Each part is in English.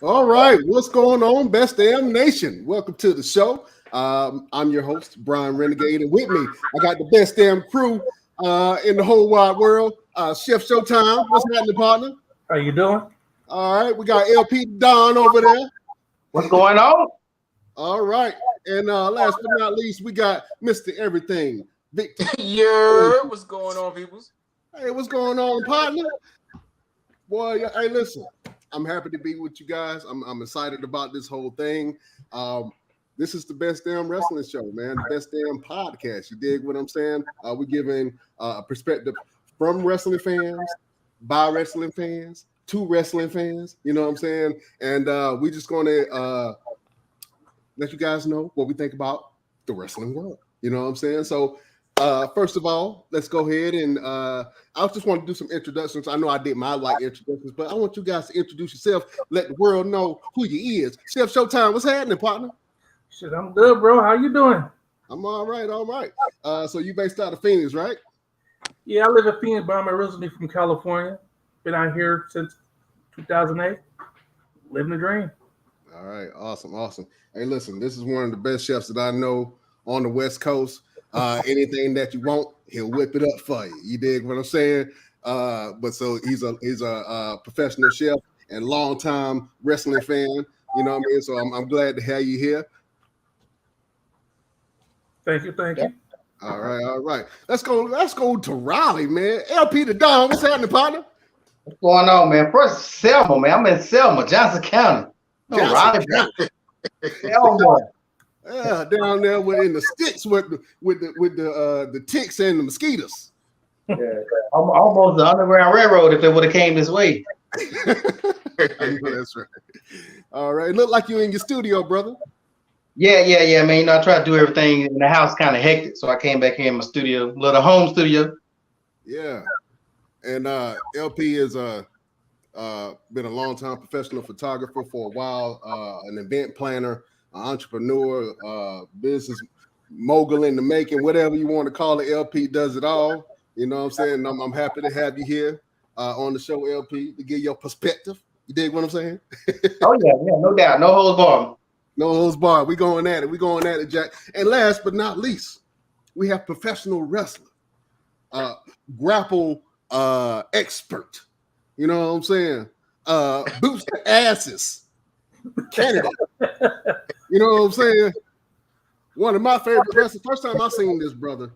All right, what's going on, Best Damn Nation? Welcome to the show. I'm your host, Brian Renegade, and with me, I got the best damn crew in the whole wide world. Chef Showtime, what's happening, partner? How you doing? All right, we got LP Don over there. What's going on? All right, and last but not least, we got Mr. Everything, Victor. Yeah, what's going on, peoples? Hey, what's going on, partner? Boy, hey, listen, I'm happy to be with you guys. I'm excited about this whole thing. This is the Best Damn Wrestling Show, man. The Best Damn Podcast. You dig what I'm saying? We're giving a perspective from wrestling fans, by wrestling fans, to wrestling fans. You know what I'm saying? And we're just going to let you guys know what we think about the wrestling world. You know what I'm saying? So, first of all, let's go ahead and I just want to do some introductions. I know I did my introductions, but I want you guys to introduce yourself. Let the world know who you is. Chef Showtime, what's happening, partner? Shit, I'm good, bro. How you doing? I'm all right, all right. So you based out of Phoenix, right? Yeah, I live in Phoenix, but I'm originally from California. Been out here since 2008. Living the dream. All right, awesome. Hey, listen, this is one of the best chefs that I know on the West Coast. Anything that you want, he'll whip it up for you. You dig what I'm saying? But so he's a professional chef and longtime wrestling fan. You know what I mean? So I'm glad to have you here. Thank you. All right. Let's go to Raleigh, man. LP the Don, what's happening, partner? What's going on, man? First, Selma, man. I'm in Selma, Johnson County. No, Raleigh, Selma. Yeah, down there in the sticks with the ticks and the mosquitoes. Yeah, almost the Underground Railroad if it would have came this way. That's right. All right, look like you in your studio, brother. Yeah, man. You know, I try to do everything in the house kind of hectic, so I came back here in my studio, little home studio. Yeah, and LP is been a long-time professional photographer for a while, an event planner, an entrepreneur, business mogul in the making, whatever you want to call it. LP does it all. You know what I'm saying? I'm happy to have you here on the show, LP, to give your perspective. You dig what I'm saying? Oh yeah, no doubt, no holds barred. No holds barred. We going at it, Jack. And last but not least, we have professional wrestler, grapple expert. You know what I'm saying? Boots to asses candidate. You know what I'm saying? One of my favorite wrestlers. First time I seen this brother,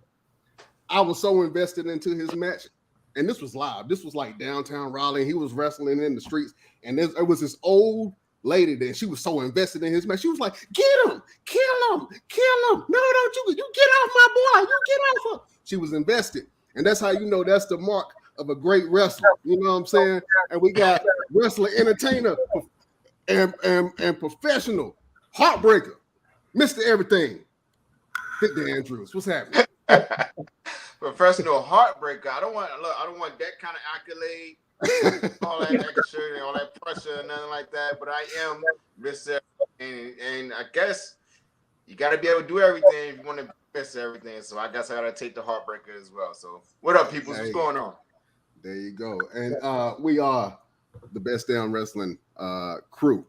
I was so invested into his match. And this was live. This was like downtown Raleigh. He was wrestling in the streets. And there was this old lady there. She was so invested in his match. She was like, get him, kill him. No, don't you get off my boy. You get off him. She was invested. And that's how you know that's the mark of a great wrestler. You know what I'm saying? And we got wrestler, entertainer, and professional heartbreaker, Mr. Everything, Victor Andrews. What's happening? Professional heartbreaker. I don't want that kind of accolade, all that extra and all that pressure and nothing like that. But I am Mr. And I guess you got to be able to do everything if you want to miss everything. So I guess I got to take the heartbreaker as well. So what up, people? What's going on? There you go. And we are the Best Damn Wrestling crew.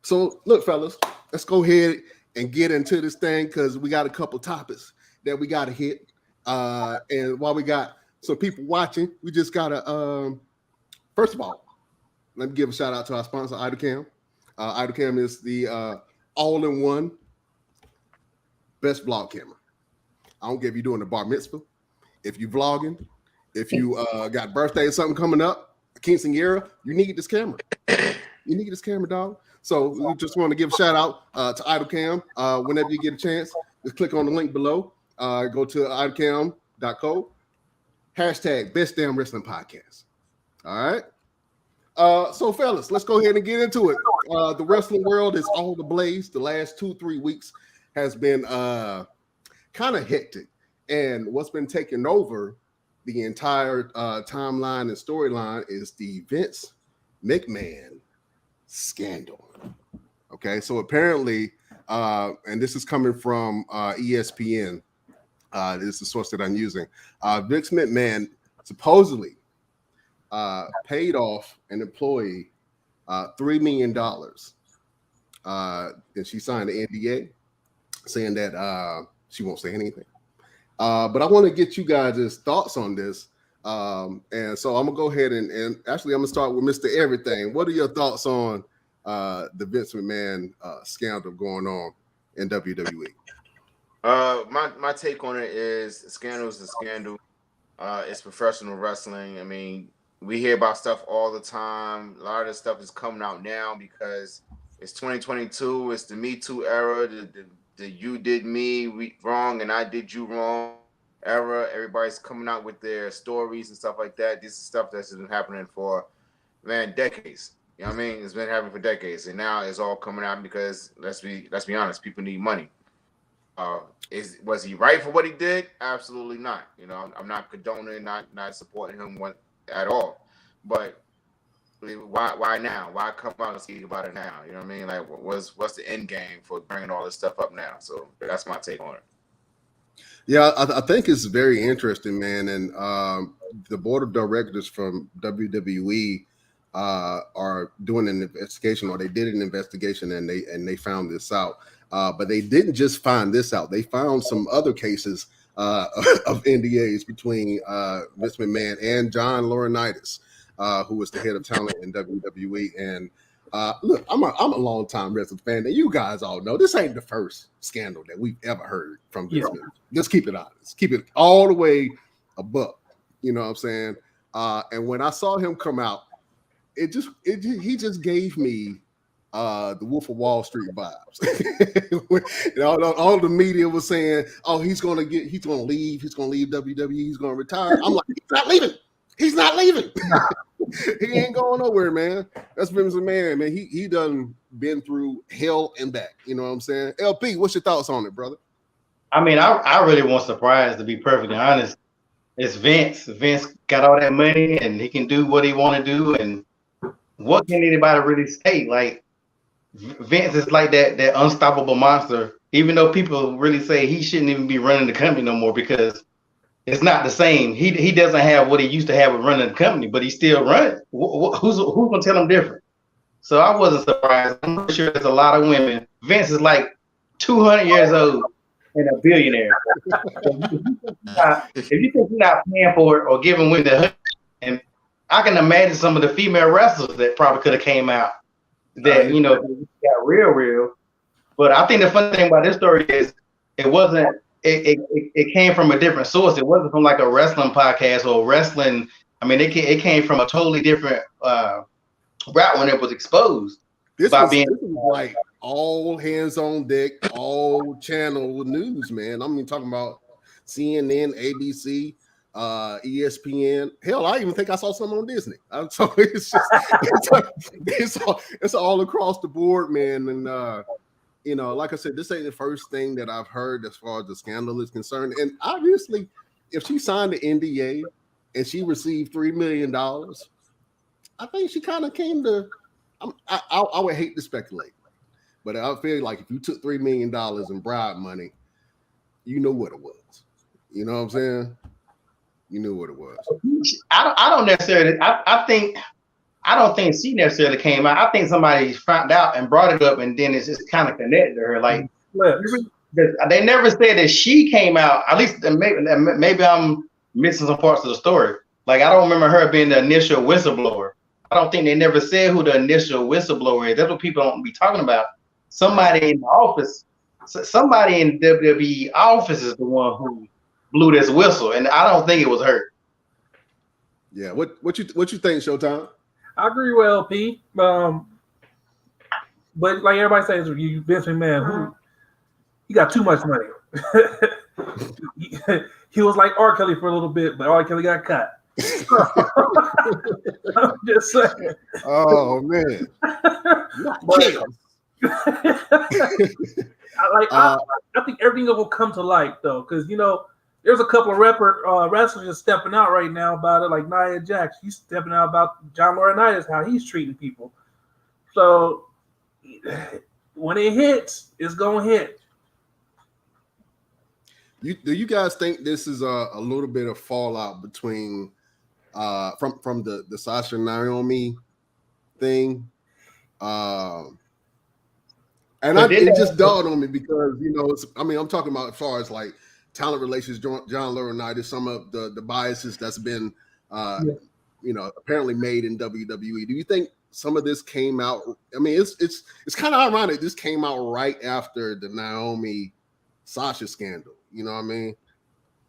So look, fellas, let's go ahead and get into this thing because we got a couple topics that we got to hit. And while we got some people watching, we just got to, first of all, let me give a shout out to our sponsor, IdaCam. IdaCam is the all-in-one best vlog camera. I don't care if you're doing a bar mitzvah, if you're vlogging, if you got birthday or something coming up, quinceañera, you need this camera. You need this camera, dog. So we just want to give a shout out to IdaCam. Whenever you get a chance, just click on the link below. Go to idacam.co. Hashtag Best Damn Wrestling Podcast. All right. So fellas, let's go ahead and get into it. The wrestling world is all ablaze. The last 2-3 weeks has been kind of hectic. And what's been taking over the entire timeline and storyline is the Vince McMahon scandal. Okay, so apparently, and this is coming from ESPN. This is the source that I'm using. Vince McMahon supposedly paid off an employee $3 million. And she signed the NDA saying that she won't say anything. But I want to get you guys' thoughts on this. And so I'm gonna go ahead and actually I'm gonna start with Mr. Everything. What are your thoughts on the Vince McMahon scandal going on in WWE? My take on it is scandal is a scandal. It's professional wrestling. I mean, we hear about stuff all the time. A lot of this stuff is coming out now because it's 2022. It's the Me Too era. The you did me wrong and I did you wrong era. Everybody's coming out with their stories and stuff like that. This is stuff that's been happening for decades. You know what I mean? It's been happening for decades, and now it's all coming out because let's be honest, people need money. Was he right for what he did? Absolutely not. You know, I'm not condoning, not supporting him at all. But why now? Why come out and speak about it now? You know what I mean? Like, what's the end game for bringing all this stuff up now? So that's my take on it. Yeah, I think it's very interesting, man. And the board of directors from WWE are doing an investigation, or they did an investigation, and they found this out. But they didn't just find this out. They found some other cases of NDAs between Vince McMahon and John Laurinaitis, who was the head of talent in WWE. And look, I'm a long-time wrestling fan, and you guys all know this ain't the first scandal that we've ever heard from Vince McMahon. Just keep it honest. Keep it all the way above. You know what I'm saying? And when I saw him come out, he just gave me the Wolf of Wall Street vibes. all the media was saying, "Oh, he's gonna leave. He's gonna leave WWE. He's gonna retire." I'm like, he's not leaving. He's not leaving. He ain't going nowhere, man. That's Vince McMahon, man. He done been through hell and back. You know what I'm saying? LP, what's your thoughts on it, brother? I mean, I really wasn't surprised, to be perfectly honest. It's Vince. Vince got all that money, and he can do what he want to do. And what can anybody really say? Like, Vince is like that unstoppable monster. Even though people really say he shouldn't even be running the company no more because it's not the same. He doesn't have what he used to have with running the company, but he still runs. Who's gonna tell him different? So I wasn't surprised. I'm pretty sure there's a lot of women. Vince is like 200 years old and a billionaire. If you think you're not paying for it or giving women the hook, and I can imagine some of the female wrestlers that probably could have came out that got real. But I think the funny thing about this story is it wasn't. It came from a different source. It wasn't from like a wrestling podcast or wrestling. I mean, it came from a totally different route when it was exposed. This was like all hands on deck, all channel news, man. I mean, talking about CNN, ABC, ESPN. Hell, I even think I saw something on Disney. So it's all across the board, man. And like I said, this ain't the first thing that I've heard as far as the scandal is concerned. And obviously, if she signed the NDA and she received $3 million, I think she kind of came to. I would hate to speculate, but I feel like if you took $3 million in bribe money, you know what it was. You know what I'm saying? You knew what it was. I don't necessarily. I don't think she necessarily came out. I think somebody found out and brought it up, and then it's just kind of connected to her. Like they never said that she came out. At least maybe I'm missing some parts of the story. Like I don't remember her being the initial whistleblower. I don't think they never said who the initial whistleblower is. That's what people don't be talking about. Somebody in the office, somebody in WWE office is the one who blew this whistle, and I don't think it was her. Yeah. What you think, Showtime? I agree with LP. But like everybody says, you Vince McMahon, he got too much money. He was like R. Kelly for a little bit, but R. Kelly got cut. I'm just saying. Oh man. I think everything will come to light though, because there's a couple of wrestlers just stepping out right now about it, like Nia Jax. She's stepping out about John Laurinaitis, how he's treating people. So when it hits, it's gonna hit. Do you guys think this is a little bit of fallout between from the Sasha Naomi thing? It just dawned on me because I'm talking about as far as like talent relations, John Laurinaitis, some of the biases that's been apparently made in WWE. Do you think some of this came out? I mean, it's kind of ironic. This came out right after the Naomi Sasha scandal. You know what I mean?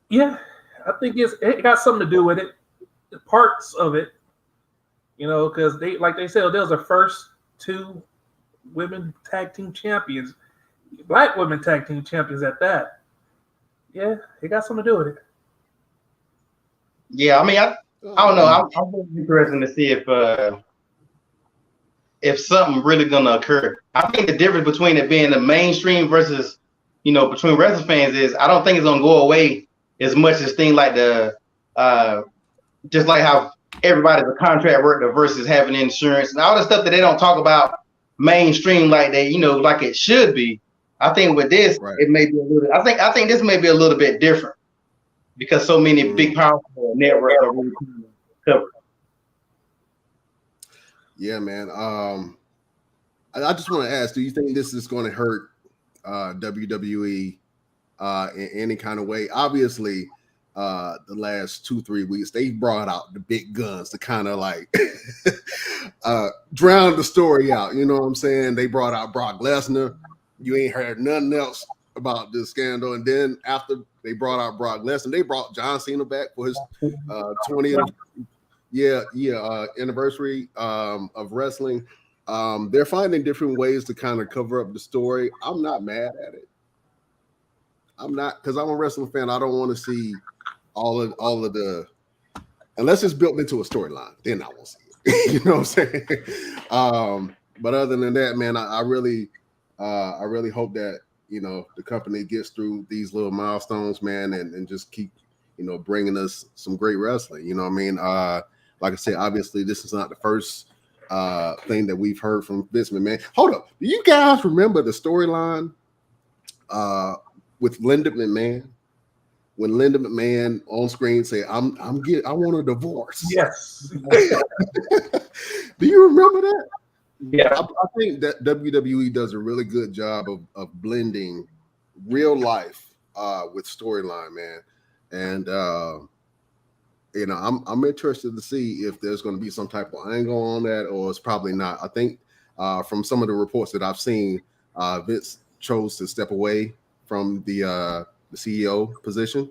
Yeah, I think it got something to do with it. Parts of it, because they said there was the first 2 women tag team champions, black women tag team champions at that. Yeah, it got something to do with it. Yeah, I mean, I don't know. I'm really interested to see if something really gonna occur. I think the difference between it being the mainstream versus, between wrestling fans is I don't think it's gonna go away as much as things like the just like how everybody's a contract worker versus having insurance and all the stuff that they don't talk about mainstream like they, like it should be. I think with this, It may be a little. I think this may be a little bit different because so many big powerful networks are really covered. Yeah, man. I just want to ask: do you think this is going to hurt WWE in any kind of way? Obviously, the last 2-3 weeks they brought out the big guns to kind of like drown the story out. You know what I'm saying? They brought out Brock Lesnar. You ain't heard nothing else about this scandal. And then after they brought out Brock Lesnar, they brought John Cena back for his 20th anniversary of wrestling. They're finding different ways to kind of cover up the story. I'm not mad at it. I'm not, because I'm a wrestling fan. I don't want to see all of the, unless it's built into a storyline, then I won't see it. You know what I'm saying? But other than that, man, I really hope that the company gets through these little milestones, man, and just keep bringing us some great wrestling. You know what I mean? Like I said, obviously this is not the first thing that we've heard from Vince McMahon. Hold up, do you guys remember the storyline with Linda McMahon? When Linda McMahon on screen said, I want a divorce. Yes. Do you remember that? Yeah. I think that WWE does a really good job of blending real life with storyline, man. And I'm interested to see if there's going to be some type of angle on that, or it's probably not. I think from some of the reports that I've seen, Vince chose to step away from the CEO position.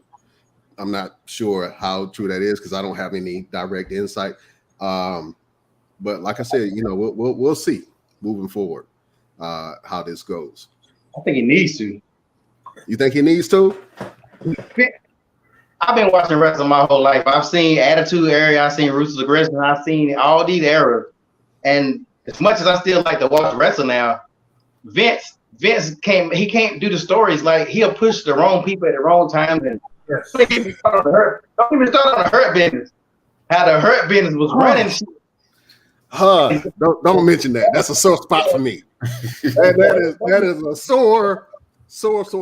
I'm not sure how true that is because I don't have any direct insight. But like I said, we'll see moving forward how this goes. I think he needs to. You think he needs to? I've been watching wrestling my whole life. I've seen Attitude Era, I've seen Ruthless Aggression, I've seen all these eras. And as much as I still like to watch wrestling now, Vince can't do the stories. Like, he'll push the wrong people at the wrong times. And don't even start on the Hurt business. How the Hurt business was running. Don't mention that. That's a sore spot for me. that is a sore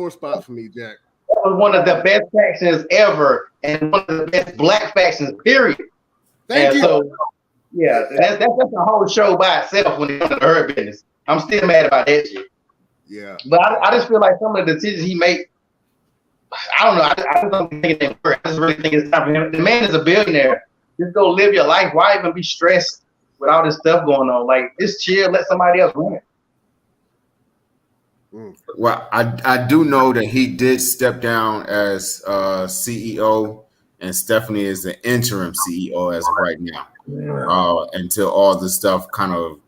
spot for me, Jack. That was one of the best factions ever, and one of the best black factions, period. Thank you. So, yeah, that's a whole show by itself when it comes to the Hurt business. I'm still mad about that shit. Yeah. But I just feel like some of the decisions he made, I don't know. I just don't think it didn't work. I just really think it's time for him. The man is a billionaire. Just go live your life. Why even be stressed with all this stuff going on? Like, just chill, let somebody else run it. Well, I do know that he did step down as CEO, and Stephanie is the interim CEO as of right now, until all the stuff kind of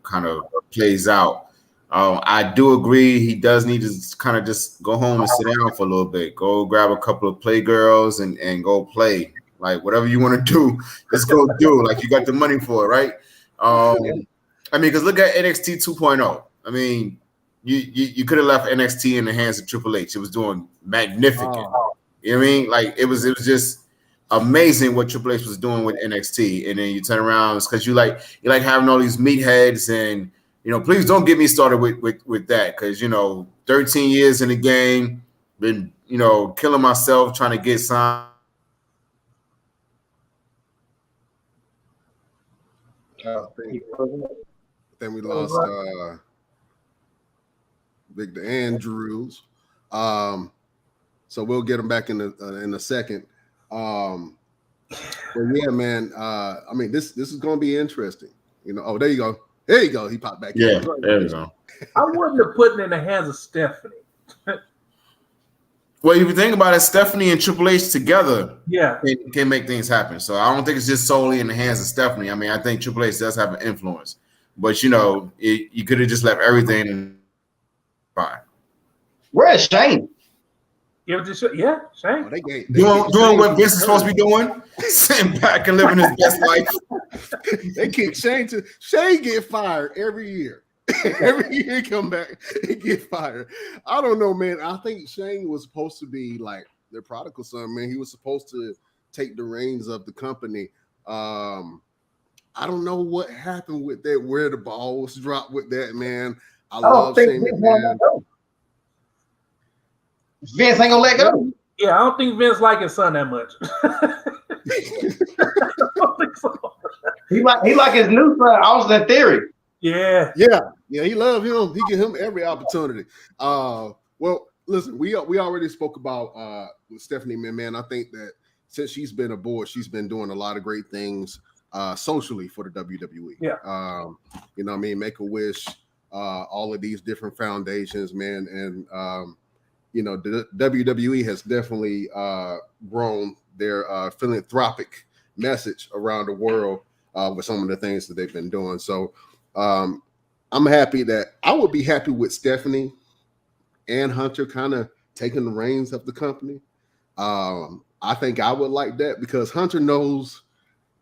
plays out. I do agree he does need to kind of just go home and sit down for a little bit. Go grab a couple of playgirls and go play. Like, whatever you want to do, just go do. Like, you got the money for it, right? I mean, because look at NXT 2.0. I mean, you could have left NXT in the hands of Triple H. It was doing magnificent. You know what I mean? Like, it was just amazing what Triple H was doing with NXT. And then you turn around, it's because you like having all these meatheads, and please don't get me started with that, because 13 years in the game, been killing myself trying to get signed. Then we lost Victor Andrews. So we'll get him back in a second. But yeah, man. I mean, this is going to be interesting. You know. Oh, there you go. There you go. He popped back. Yeah, in. there you go. I wouldn't have put it in the hands of Stephanie. Well, if you think about it, Stephanie and Triple H together Yeah. can make things happen. So I don't think it's just solely in the hands of Stephanie. I mean, I think Triple H does have an influence. But, you know, you could have just left everything and fine. Where's Shane? Yeah, Shane. Oh, they gave Doing what Vince is supposed to be doing, sitting back and living his best life. They kick Shane Shane get fired every year. Every year he come back, he get fired. I don't know, man. I think Shane was supposed to be like their prodigal son, man. He was supposed to take the reins of the company. I don't know what happened with that, where the ball was dropped with that, man. I love Shane McMahon. Vince ain't gonna let go. Yeah, I don't think Vince like his son that much. I don't think so. He like his new son, Austin Theory. Yeah. He love him. He give him every opportunity. Well, listen, we already spoke about with Stephanie McMahon. I think that since she's been aboard, she's been doing a lot of great things socially for the WWE. Yeah. You know what I mean? Make-A-Wish, all of these different foundations, man. And you know, the WWE has definitely grown their philanthropic message around the world with some of the things that they've been doing. So I'm happy that I would be happy with Stephanie and Hunter kind of taking the reins of the company. I think I would like that because Hunter knows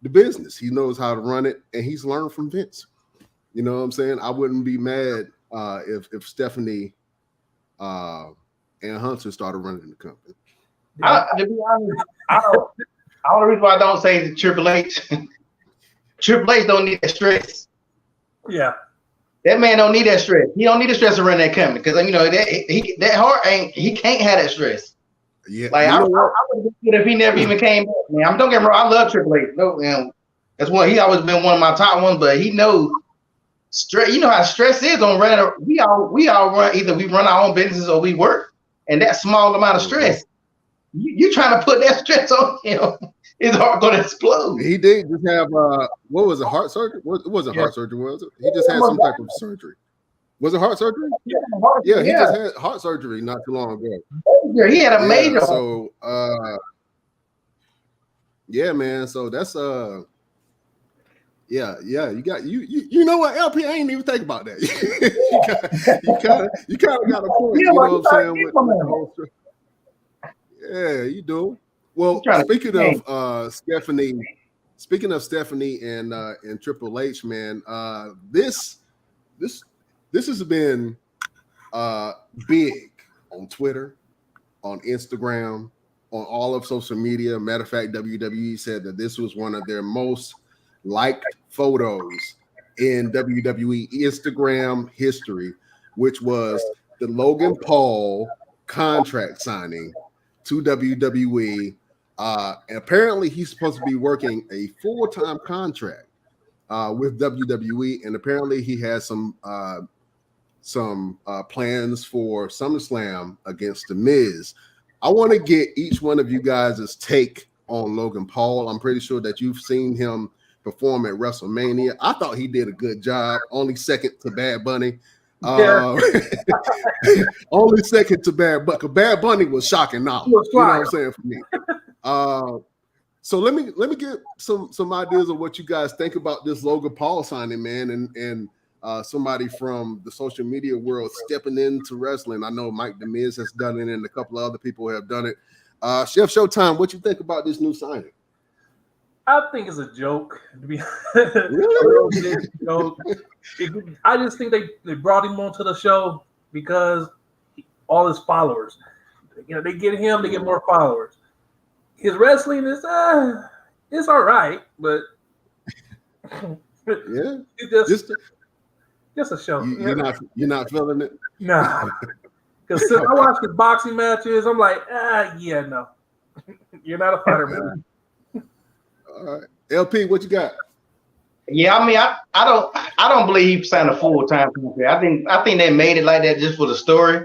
the business. He knows how to run it, and he's learned from Vince. You know what I'm saying? I wouldn't be mad if Stephanie and Hunter started running the company. To be honest, the only reason why I don't say is Triple H. Triple H don't need that stress. Yeah. That man don't need that stress. He don't need the stress to run that company because you know that heart he can't have that stress. Yeah, like I would have been good if he never even came back. Man, don't get me wrong. I love Triple H. No, that's what he always been one of my top ones. But he knows stress. You know how stress is on running. We all run either we run our own businesses or we work, and that small amount of stress. You trying to put that stress on him. His heart gonna explode. He did just have what was it, heart surgery? It wasn't heart surgery, was it? He just had some type of surgery. Was it heart surgery? Yeah, he just had heart surgery not too long ago. Yeah, he had a major. So yeah, man. So that's yeah. You got you know what, LP? I ain't even think about that. you kind of got a point. You know what I'm saying? With the whole yeah, you do. Well, speaking of Stephanie and Triple H, man, this has been big on Twitter, on Instagram, on all of social media. Matter of fact, WWE said that this was one of their most liked photos in WWE Instagram history, which was the Logan Paul contract signing to WWE. Apparently he's supposed to be working a full-time contract with WWE, and apparently he has some plans for SummerSlam against The Miz. I want to get each one of you guys' take on Logan Paul. I'm pretty sure that you've seen him perform at WrestleMania. I thought he did a good job, only second to Bad Bunny. Only second to Bad Bunny. Bad Bunny was shocking now. You know what I'm saying for me. So let me get some ideas of what you guys think about this Logan Paul signing, man, and somebody from the social media world stepping into wrestling. I know Mike The Miz has done it, and a couple of other people have done it. Chef Showtime, what you think about this new signing? I think it's a joke. To be Really? I just think they brought him onto the show because all his followers. You know, they get him, they get more followers. His wrestling is it's all right, but yeah, it's just a show. You're not feeling it? Nah. Because since I watch his boxing matches, I'm like, yeah, no. You're not a fighter, man. All right. LP, what you got? Yeah, I mean, I don't believe he signed a full-time contract. I think they made it like that just for the story,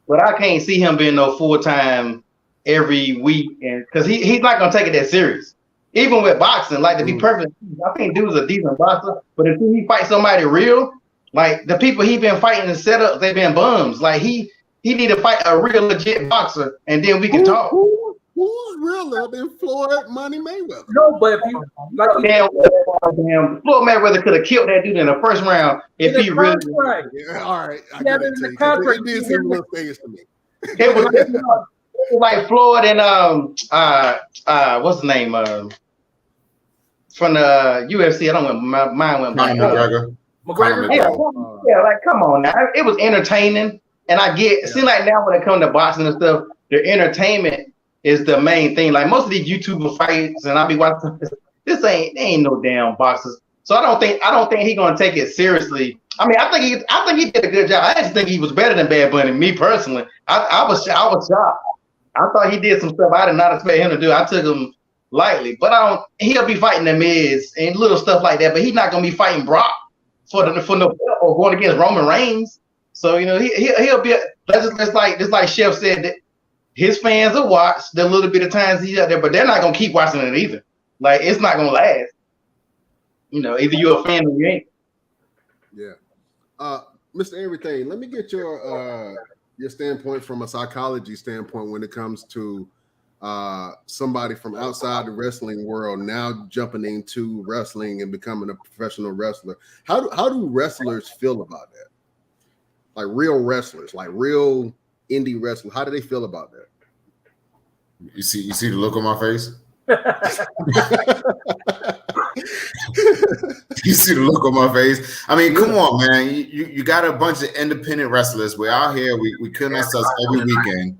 but I can't see him being no full-time every week, and because he's not gonna take it that serious. Even with boxing, like to be perfect, I think dude's a decent boxer, but if he fight somebody real, like the people he been fighting and set up, they've been bums. Like he need to fight a real legit boxer, and then we can talk. Who's realer than Floyd Money Mayweather? No, but if you like, Damn, Floyd Mayweather could have killed that dude in the first round if he really. Yeah, all right. I Yeah, get it in to the you, 'cause contract, it did seem a little phase to me. It was like Floyd and what's the name from the UFC? I don't know. My mind went blank. McGregor. Yeah, like come on now. It was entertaining, and I get see like now when it comes to boxing and stuff, the entertainment is the main thing. Like most of these YouTuber fights, and I'll be watching. This ain't no damn boxers. So I don't think he's gonna take it seriously. I mean, I think he did a good job. I actually think he was better than Bad Bunny. Me personally, I was shocked. I thought he did some stuff I did not expect him to do. I took him lightly, but he'll be fighting the Miz and little stuff like that. But he's not gonna be fighting Brock for no or going against Roman Reigns. So you know he'll be just like Chef said that his fans will watch the little bit of times he's out there, but they're not gonna keep watching it either. Like it's not gonna last. You know, either you're a fan or you ain't. Yeah. Mr. Everything, let me get your standpoint from a psychology standpoint when it comes to somebody from outside the wrestling world now jumping into wrestling and becoming a professional wrestler. How do wrestlers feel about that? Like real wrestlers, like real indie wrestlers, how do they feel about that? You see the look on my face? You see the look on my face. I mean, come on, man. You got a bunch of independent wrestlers. We're out here. We killing ourselves every weekend.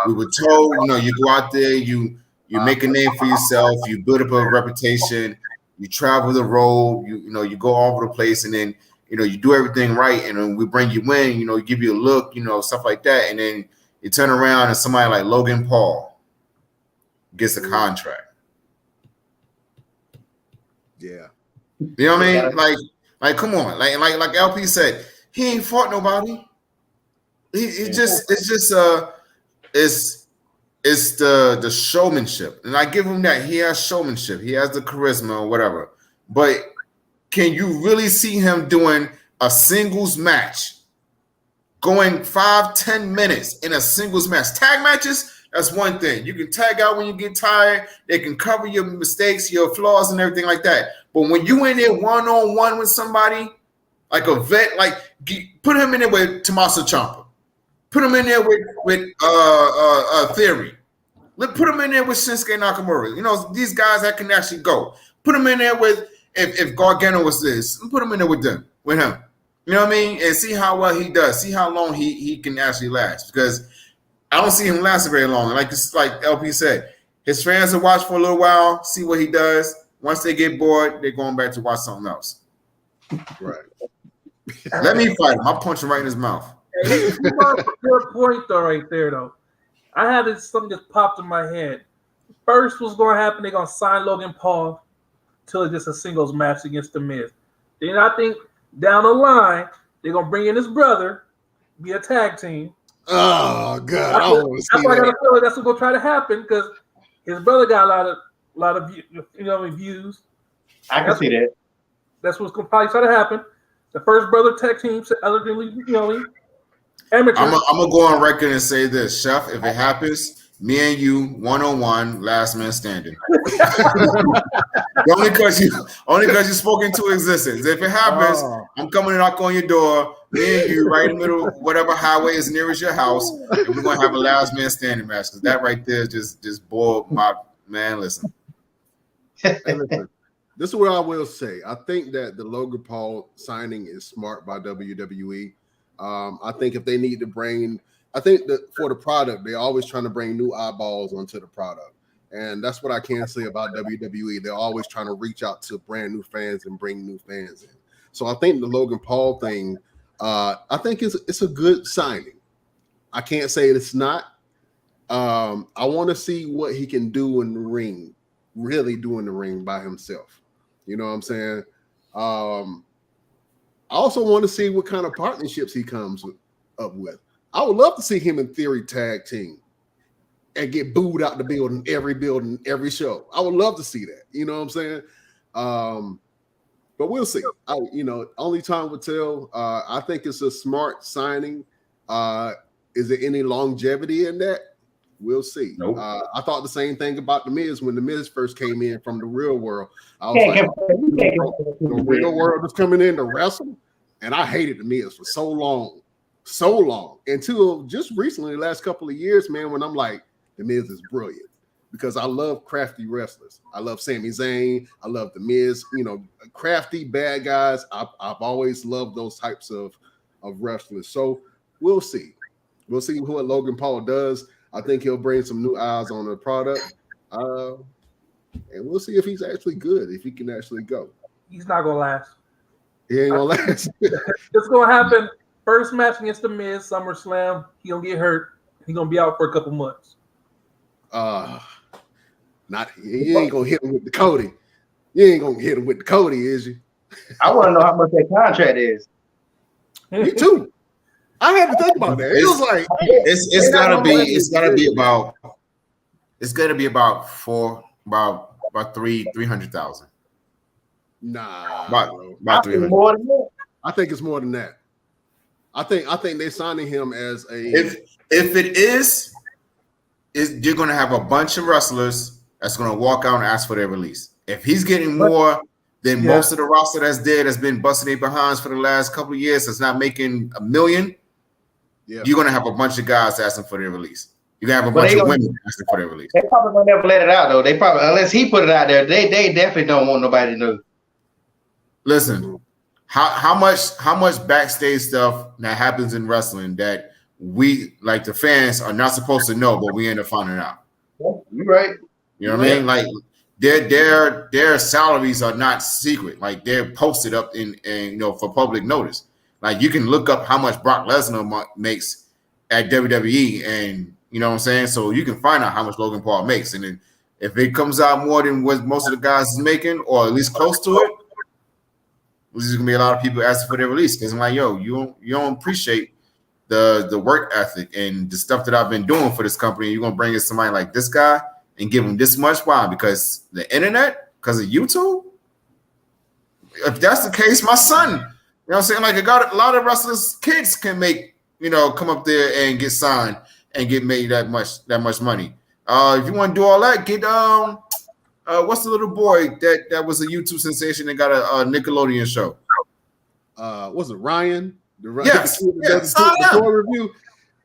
We were told, you know, you go out there, you make a name for yourself, you build up a reputation, you travel the road, you go all over the place, and then you do everything right, and then we bring you in, give you a look, stuff like that, and then you turn around and somebody like Logan Paul gets a contract. Yeah. You know what I mean? Like, come on. Like LP said, he ain't fought nobody. It's the showmanship. And I give him that. He has showmanship. He has the charisma or whatever. But can you really see him doing a singles match? Going 5-10 minutes in a singles match. Tag matches, that's one thing. You can tag out when you get tired. They can cover your mistakes, your flaws, and everything like that. But when you in there one-on-one with somebody, like a vet, like put him in there with Tommaso Ciampa. Put him in there with Theory. Put him in there with Shinsuke Nakamura. These guys that can actually go. Put him in there with if Gargano was this. Put him in there with him. You know what I mean? And see how well he does. See how long he can actually last. Because I don't see him lasting very long. Like LP said, his fans will watch for a little while, see what he does. Once they get bored, they're going back to watch something else. Right. Let me fight him. I'll punch him right in his mouth. Hey, your point though, right there though. I had something just popped in my head. First, what's going to happen? They're going to sign Logan Paul till it's just a singles match against the Miz. Then I think down the line they're going to bring in his brother, be a tag team. Oh God! I got a feeling that's what's going to try to happen because his brother got a lot of views. I can see that. That's what's going to probably try to happen. The first brother tag team, other than amateur. I'm gonna go on record and say this, Chef. If it happens, me and you, 1-on-1, last man standing. only because you spoke into existence. If it happens, I'm coming to knock on your door. Me and you, right in the middle, whatever highway is nearest your house, and we're gonna have a last man standing match. Because that right there just boiled my man. Listen. Hey, listen. This is what I will say. I think that the Logan Paul signing is smart by WWE. I think if they need to that for the product, they're always trying to bring new eyeballs onto the product. And that's what I can say about WWE. They're always trying to reach out to brand new fans and bring new fans in. So I think the Logan Paul thing, I think it's a good signing. I can't say it's not. I want to see what he can do in the ring, really do in the ring by himself. You know what I'm saying? I also want to see what kind of partnerships he comes up with. I would love to see him in Theory tag team and get booed out the building, every show. I would love to see that. You know what I'm saying? But we'll see. Only time will tell. I think it's a smart signing. Is there any longevity in that? We'll see. Nope. I thought the same thing about The Miz when The Miz first came in from the real world. I was like, the real world was coming in to wrestle, and I hated The Miz for so long, until just recently, the last couple of years, man, when I'm like, The Miz is brilliant because I love crafty wrestlers. I love Sami Zayn. I love The Miz. Crafty bad guys. I've always loved those types of wrestlers. So we'll see. We'll see what Logan Paul does. I think he'll bring some new eyes on the product. And we'll see if he's actually good, if he can actually go. He's not going to last. He ain't going to last. It's going to happen. First match against The Miz, SummerSlam. He going to get hurt. He's going to be out for a couple months. You ain't going to hit him with the Cody. You ain't going to hit him with the Cody, is you? I want to know how much that contract is. Me too. I had to think about that. It was like it's gotta be about 300,000. Nah, about 300. More than that. I think it's more than that. I think they're signing him as a. If it is you're gonna have a bunch of wrestlers that's gonna walk out and ask for their release. If he's getting more than most of the roster that's been busting their behinds for the last couple of years, that's not making $1 million. Yeah. You're gonna have a bunch of guys asking for their release. You're gonna have a bunch of women asking for their release. They probably gonna never let it out though. They probably, unless he put it out there, they definitely don't want nobody to know. Listen, how much backstage stuff that happens in wrestling that we, like the fans, are not supposed to know, but we end up finding out. You're right. You know what I mean? Like their salaries are not secret. Like they're posted up in for public notice. Like you can look up how much Brock Lesnar makes at WWE, and you know what I'm saying. So you can find out how much Logan Paul makes, and then if it comes out more than what most of the guys is making, or at least close to it, there's gonna be a lot of people asking for their release because I'm like, yo, you don't appreciate the work ethic and the stuff that I've been doing for this company. You're gonna bring in somebody like this guy and give him this much? Why? Because the internet? Because of YouTube? If that's the case, my son. You know what I'm saying? Like a lot of wrestlers' kids can make, come up there and get signed and get made that much money. If you want to do all that, get what's the little boy that was a YouTube sensation that got a Nickelodeon show? Was it Ryan? Yes. Sign him. Review.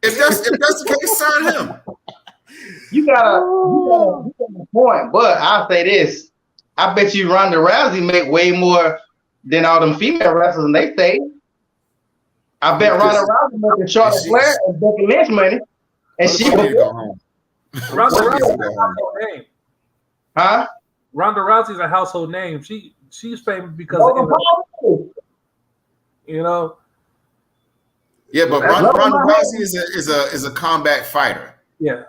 If that's the case, sign him. You got a point, but I'll say this: I bet you Ronda Rousey make way more than all them female wrestlers, and they say. I bet Ronda Rousey making Charlotte Flair and Becky Lynch money, and she will go home. Ronda Rousey's a household name. Huh? Ronda Rousey's a household name. She's famous because of Yeah, but Ronda Rousey is a combat fighter. Yeah.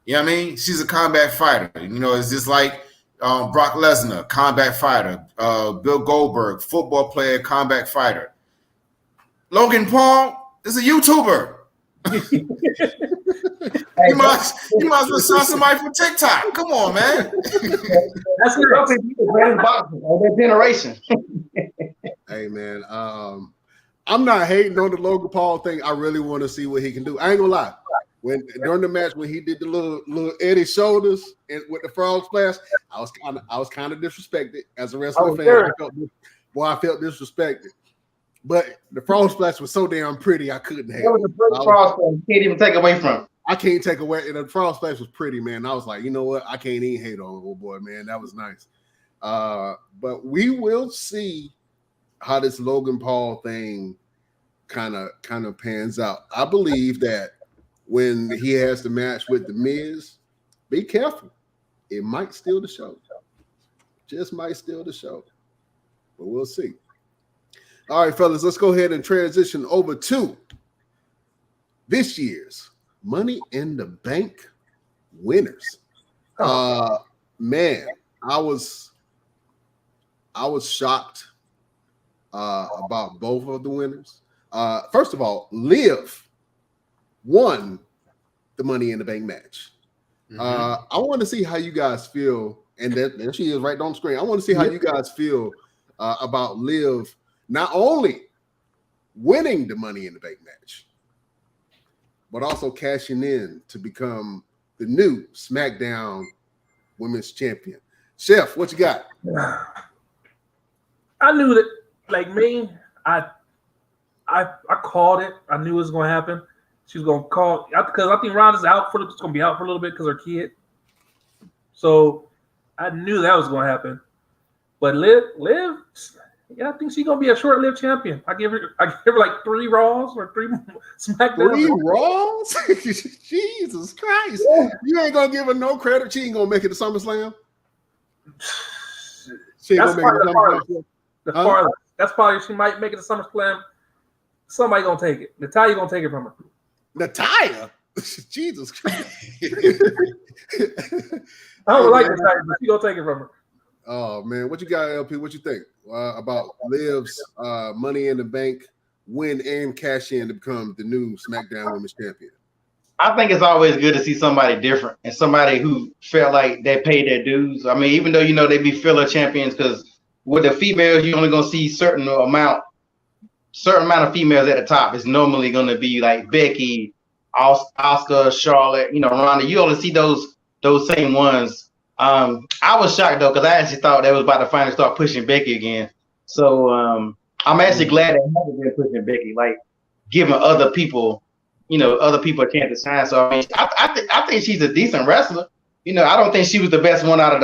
You know what I mean? She's a combat fighter. It's just like Brock Lesnar, combat fighter. Bill Goldberg, football player, combat fighter. Logan Paul is a YouTuber. You might as well sign somebody from TikTok. Come on, man. That's the greatest boxer of that generation. Hey, man. I'm not hating on the Logan Paul thing. I really want to see what he can do. I ain't gonna lie. During the match when he did the little Eddie shoulders and with the frog splash, I was kind of disrespected as a wrestling fan. Sure. I felt disrespected. But the frog splash was so damn pretty, I couldn't have. It was a pretty frog splash. You can't even take away from it. I can't take away. The frog splash was pretty, man. I was like, you know what? I can't even hate on old boy, man. That was nice. But we will see how this Logan Paul thing kind of pans out. I believe that when he has the match with The Miz, be careful. It might steal the show. Just might steal the show. But we'll see. All right, fellas, let's go ahead and transition over to this year's Money in the Bank winners. Man, I was shocked about both of the winners. First of all, Liv won the Money in the Bank match. I want to see how you guys feel, and there she is right on the screen. I want to see how you guys feel about Liv not only winning the Money in the Bank match, but also cashing in to become the new SmackDown Women's Champion. Chef, what you got? I knew that, like me, I called it. I knew it was going to happen. She was going to call, because I think Ronda's going to be out for a little bit because her kid. So I knew that was going to happen. But Liv, yeah, I think she's going to be a short-lived champion. I give her like 3 Raws or 3 SmackDowns. 3 Raws? Jesus Christ. You ain't going to give her no credit. She ain't going to make it to SummerSlam? She ain't going to make it to SummerSlam? That's probably she might make it to SummerSlam. Somebody going to take it. Natalya going to take it from her. Natalya? Jesus Christ. I don't like Natalya, but she going to take it from her. Oh, man. What you got, LP? What you think about Liv's Money in the Bank win and cash in to become the new SmackDown Women's Champion? I think it's always good to see somebody different and somebody who felt like they paid their dues. I mean, even though, they be filler champions, because with the females, you're only going to see certain amount of females at the top. It's normally going to be like Becky, Oscar, Charlotte, Ronda. You only see those same ones. I was shocked though, because I actually thought they was about to finally start pushing Becky again. So I'm actually glad they haven't been pushing Becky, like giving other people a chance to shine. So I mean, I think she's a decent wrestler. I don't think she was the best one out of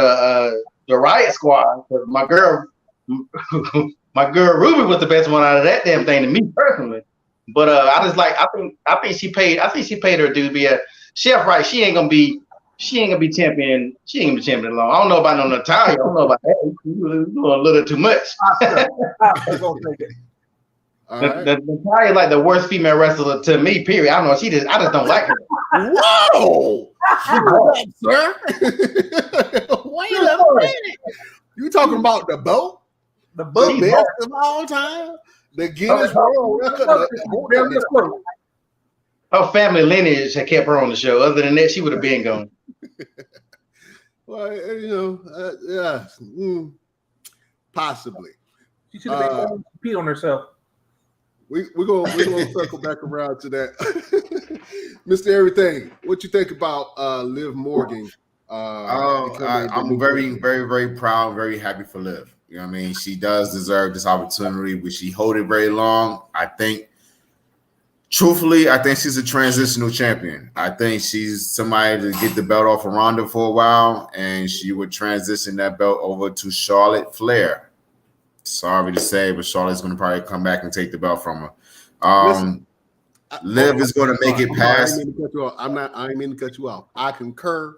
the Riot Squad. Because my girl Ruby was the best one out of that damn thing to me personally. But I think she paid her due to be a Chef. Right? She ain't gonna be champion. She ain't gonna be champion long. I don't know about no Natalya. I don't know about that. You're doing a little too much. Natalya is like the worst female wrestler to me. Period. I don't know. I just don't like her. Whoa, sir. Wait a minute. You talking about the boat? The best of all time? The Guinness World Record? Her family lineage had kept her on the show. Other than that, she would have been gone. Well, possibly. She should have been compete on herself. We're gonna circle back around to that. Mr. Everything, what you think about Liv Morgan? I'm very, very, very proud and very happy for Liv. You know what I mean? She does deserve this opportunity, but she hold it very long. Truthfully, I think she's a transitional champion. I think she's somebody to get the belt off of Ronda for a while, and she would transition that belt over to Charlotte Flair. Sorry to say, but Charlotte's going to probably come back and take the belt from her. Liv is going to make it past. I ain't mean to cut you off. I concur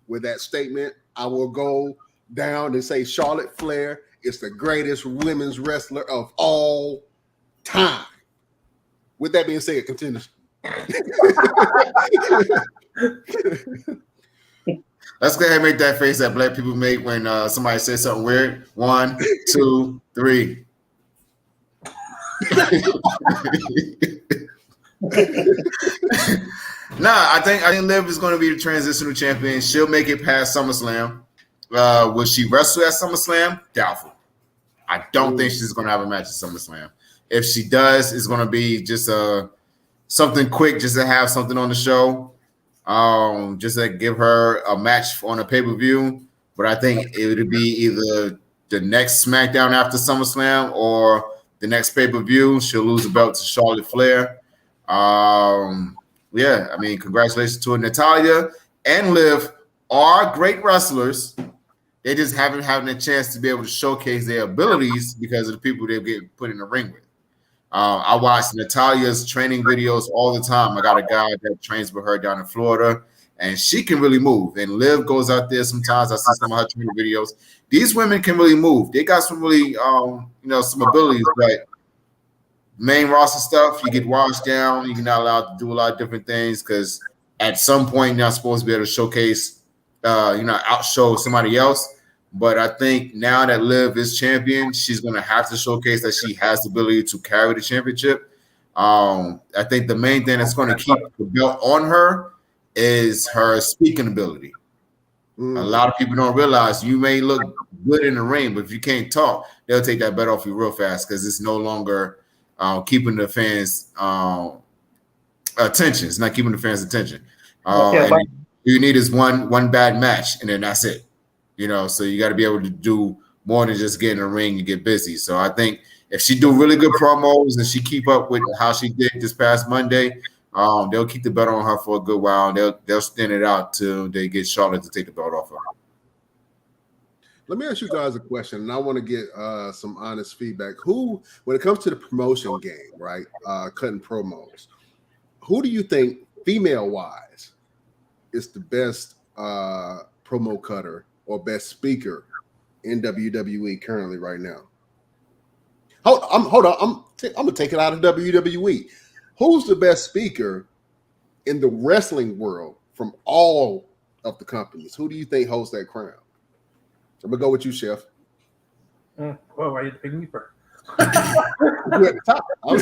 with that statement. I will go down and say Charlotte Flair is the greatest women's wrestler of all time. With that being said, continue. Let's go ahead and make that face that black people make when somebody says something weird. 1, 2, 3. I think Liv is going to be the transitional champion. She'll make it past SummerSlam. Will she wrestle at SummerSlam? Doubtful. I don't think she's going to have a match at SummerSlam. If she does, it's going to be just something quick, just to have something on the show, just to give her a match on a pay-per-view. But I think it would be either the next SmackDown after SummerSlam or the next pay-per-view. She'll lose the belt to Charlotte Flair. Congratulations to Natalya and Liv are great wrestlers. They just haven't had a chance to be able to showcase their abilities because of the people they get put in the ring with. I watch Natalya's training videos all the time. I got a guy that trains with her down in Florida, and she can really move. And Liv goes out there sometimes. I see some of her training videos. These women can really move. They got some really, some abilities. But main roster stuff, you get washed down. You're not allowed to do a lot of different things because at some point you're not supposed to be able to showcase, outshow somebody else. But I think now that Liv is champion, she's going to have to showcase that she has the ability to carry the championship. I think the main thing that's going to keep the belt on her is her speaking ability. A lot of people don't realize you may look good in the ring, but if you can't talk, they'll take that belt off you real fast because it's no longer keeping the fans' attention. It's not keeping the fans' attention. And you need is one bad match, and then that's it. You know, so you got to be able to do more than just get in the ring and get busy. So I think if she do really good promos and she keep up with how she did this past Monday, they'll keep the belt on her for a good while. They'll stand it out till they get Charlotte to take the belt off her. Let me ask you guys a question, and I want to get some honest feedback. Who, when it comes to the promotion game, right, cutting promos, who do you think, female-wise, is the best promo cutter or best speaker in WWE currently right now? Hold on. I'm gonna take it out of WWE. Who's the best speaker in the wrestling world from all of the companies? Who do you think holds that crown? I'm gonna go with you, Chef. Well, why you pick me first? You're at the top. You're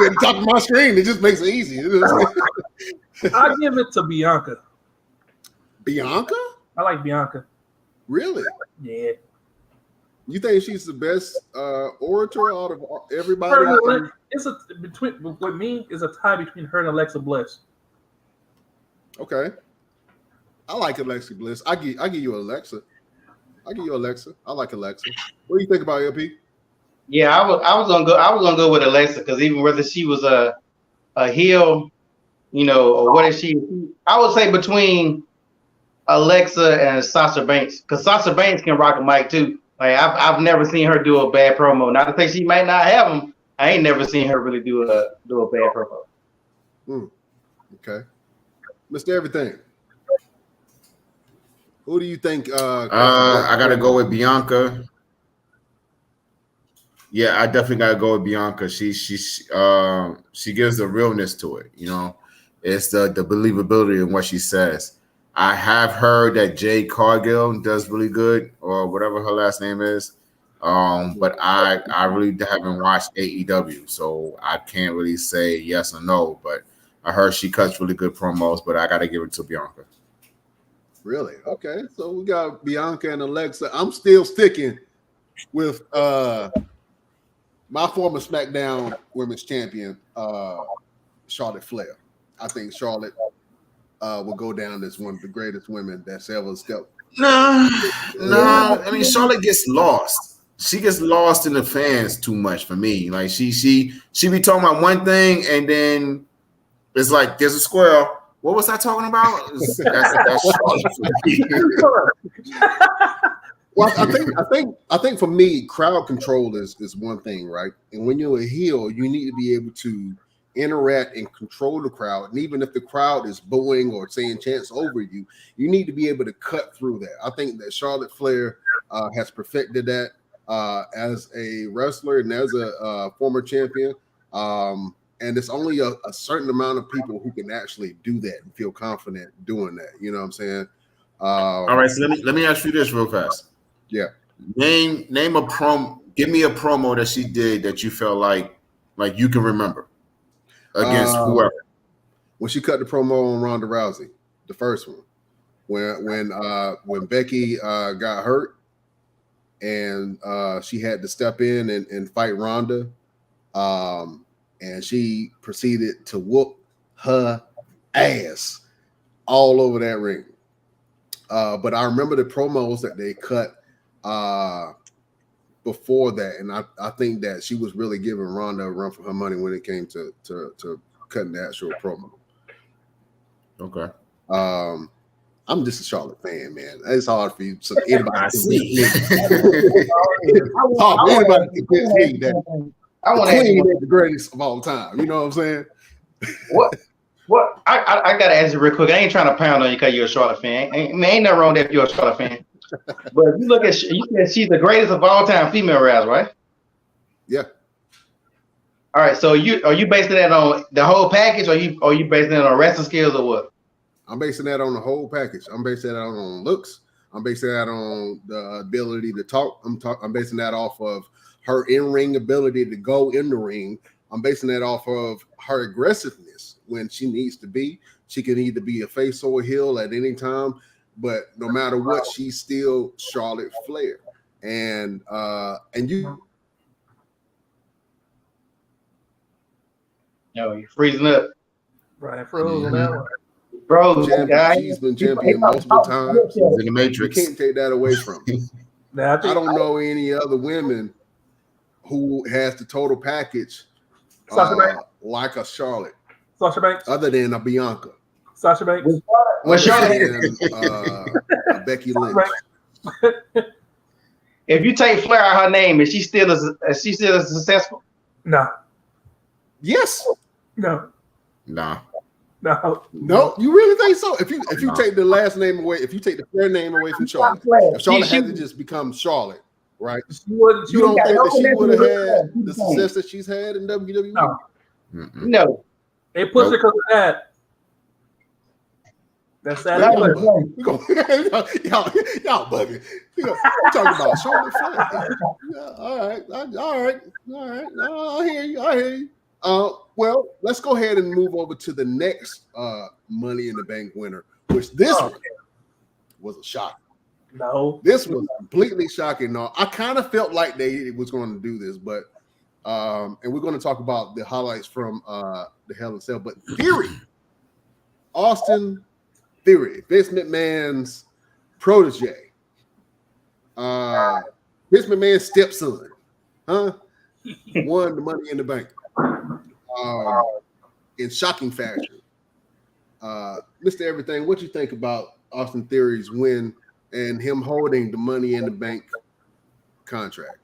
at the top of my screen. It just makes it easy. I'll give it to Bianca. Bianca? I like Bianca. Really? Yeah. You think she's the best orator out of everybody? With me, it's a tie between her and Alexa Bliss. Okay. I like Alexa Bliss. I give you Alexa. I give you Alexa. I like Alexa. What do you think about LP? Yeah, I was gonna go with Alexa because even whether she was a heel, you know, or what is she? I would say between Alexa and Sasha Banks, because Sasha Banks can rock a mic too. Like I've never seen her do a bad promo. Not to say she might not have them. I ain't never seen her really do a bad promo. Okay, Mr. Everything. Who do you think? I gotta go with Bianca. Yeah, I definitely gotta go with Bianca. She gives the realness to it. You know, it's the believability in what she says. I have heard that Jade Cargill does really good, or whatever her last name is. But I really haven't watched AEW, so I can't really say yes or no. But I heard she cuts really good promos, but I got to give it to Bianca. Really? Okay. So we got Bianca and Alexa. I'm still sticking with my former SmackDown Women's Champion, Charlotte Flair. I think Charlotte will go down as one of the greatest women that's ever stepped. No. I mean, Charlotte gets lost. She gets lost in the fans too much for me. Like she be talking about one thing, and then it's like there's a squirrel. What was I talking about? That's Charlotte for me. Well, I think for me, crowd control is one thing, right? And when you're a heel, you need to be able to interact and control the crowd. And even if the crowd is booing or saying chants over you, you need to be able to cut through that. I think that Charlotte Flair has perfected that as a wrestler and as a former champion. And it's only a certain amount of people who can actually do that and feel confident doing that. You know what I'm saying? All right, so let me ask you this real fast. Yeah. Name a promo. Give me a promo that she did that you felt like you can remember against whoever. When she cut the promo on Ronda Rousey, the first one, when Becky got hurt and she had to step in and fight Ronda, and she proceeded to whoop her ass all over that ring. But I remember the promos that they cut before that, and I think that she was really giving Ronda a run for her money when it came to cutting the actual promo. Okay. I'm just a Charlotte fan, man. It's hard for you. So anybody I see. Anybody can convince me that I want to Queen is the greatest of all time. You know what I'm saying? What? I gotta ask you real quick. I ain't trying to pound on you because you're a Charlotte fan. Ain't nothing wrong if you're a Charlotte fan. But if you look at, you said she's the greatest of all time female wrestlers, right? Yeah. All right. So are you basing that on the whole package, or are you basing it on wrestling skills, or what? I'm basing that on the whole package. I'm basing that on looks. I'm basing that on the ability to talk. I'm basing that off of her in-ring ability to go in the ring. I'm basing that off of her aggressiveness when she needs to be. She can either be a face or a heel at any time, but no matter what, she's still Charlotte Flair. And you. No, you're freezing up. Brian froze on that one. Bro, She's been champion multiple times. She's in the You Matrix. can't take that away from her. Now, I don't know any other women who has the total package Sasha Banks. like a Charlotte, Sasha Banks. other than a Bianca, Sasha Banks. When Charlotte, than a Becky Lynch. if you take Flair out her name, is she still as successful? No. Yes. No. Nah. No. No, you really think so? If you take the last name away, if you take the Flair name away from Charlotte, if Charlotte had to just become Charlotte, right? You don't think that she would have had the success that she's had in WWE? No. No. They pushed her because of that. That's sad. Y'all bugging. You talking about Charlotte Flair? Yeah, all right. I hear you. Well, let's go ahead and move over to the next Money in the Bank winner, which this one was a shock. No, this was completely shocking. No, I kind of felt like they was going to do this, but and we're going to talk about the highlights from the Hell in a Cell. But Theory, Austin Theory, Vince McMahon's protege, Vince McMahon's stepson, won the Money in the Bank. In shocking fashion. Mr. Everything, what you think about Austin Theory's win and him holding the Money in the Bank contract?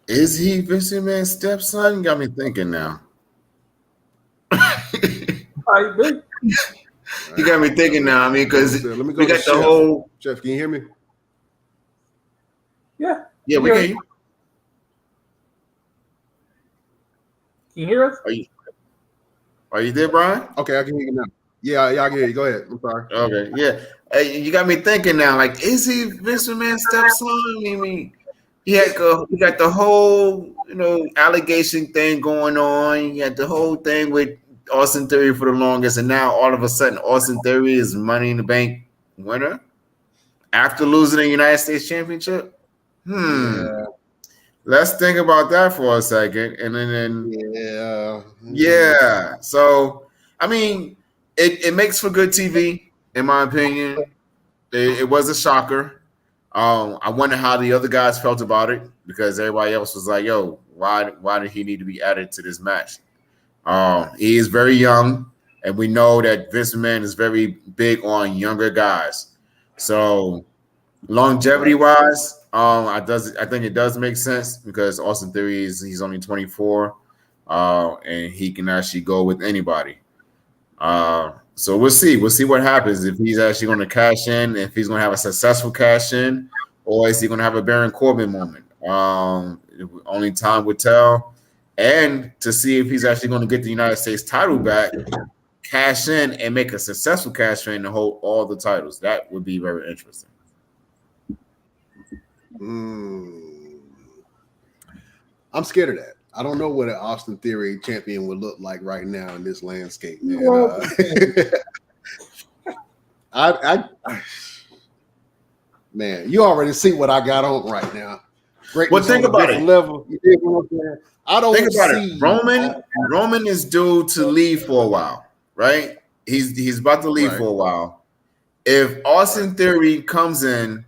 Is he Vince McMahon's stepson? Got me thinking now. how you been? You got me thinking now. I mean, because we got Chef. the whole. Chef, can you hear me? Yeah. Yeah, we can. Can you hear us? Are you there, Brian? Okay, I can hear you now. Yeah, I can hear you. Go ahead. I'm sorry. Okay, yeah. Hey, you got me thinking now. Like, is he Vince McMahon's stepson? I mean, he got the whole, allegation thing going on. You had the whole thing with Austin Theory for the longest, and now all of a sudden, Austin Theory is Money in the Bank winner after losing the United States Championship. Yeah. Let's think about that for a second, and then yeah. So, I mean, it makes for good TV, in my opinion. It was a shocker. I wonder how the other guys felt about it, because everybody else was like, "Yo, why did he need to be added to this match?" He is very young, and we know that Vince McMahon is very big on younger guys. So, longevity-wise, I think it does make sense, because Austin Theory he's only 24, and he can actually go with anybody. So we'll see what happens, if he's actually going to cash in, if he's going to have a successful cash in, or is he going to have a Baron Corbin moment? Only time would tell. And to see if he's actually going to get the United States title back, cash in, and make a successful cash in and hold all the titles. That would be very interesting. I'm scared of that. I don't know what an Austin Theory champion would look like right now in this landscape, man. Man, you already see what I got on right now. Well, think about it. Level. I don't think about see it. Roman is due to leave for a while, right? He's about to leave for a while. If Austin Theory comes in,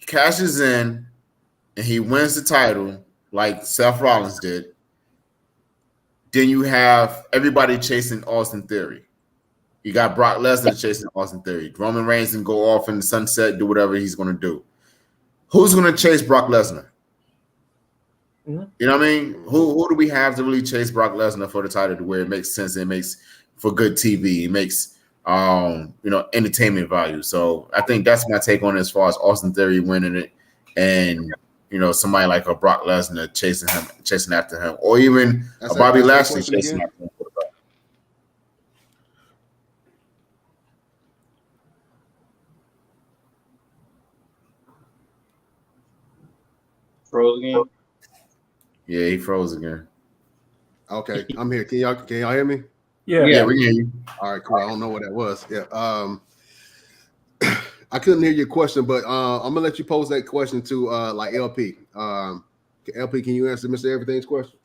cashes in, and he wins the title like Seth Rollins did, then you have everybody chasing Austin Theory. You got Brock Lesnar chasing Austin Theory. Roman Reigns can go off in the sunset, do whatever he's going to do. Who's going to chase Brock Lesnar? Mm-hmm. You know what I mean? Who do we have to really chase Brock Lesnar for the title to where it makes sense? It makes for good TV. It makes entertainment value. So I think that's my take on it, as far as Austin Theory winning it, and somebody like a Brock Lesnar chasing after him, or even a Bobby Lashley chasing after him. Froze again. Yeah, he froze again. Okay, I'm here. Can y'all hear me? Yeah. Yeah, we hear you. All right, cool. I don't know what that was. Yeah. I couldn't hear your question, but I'm gonna let you pose that question to like LP. LP, can you answer Mr. Everything's question?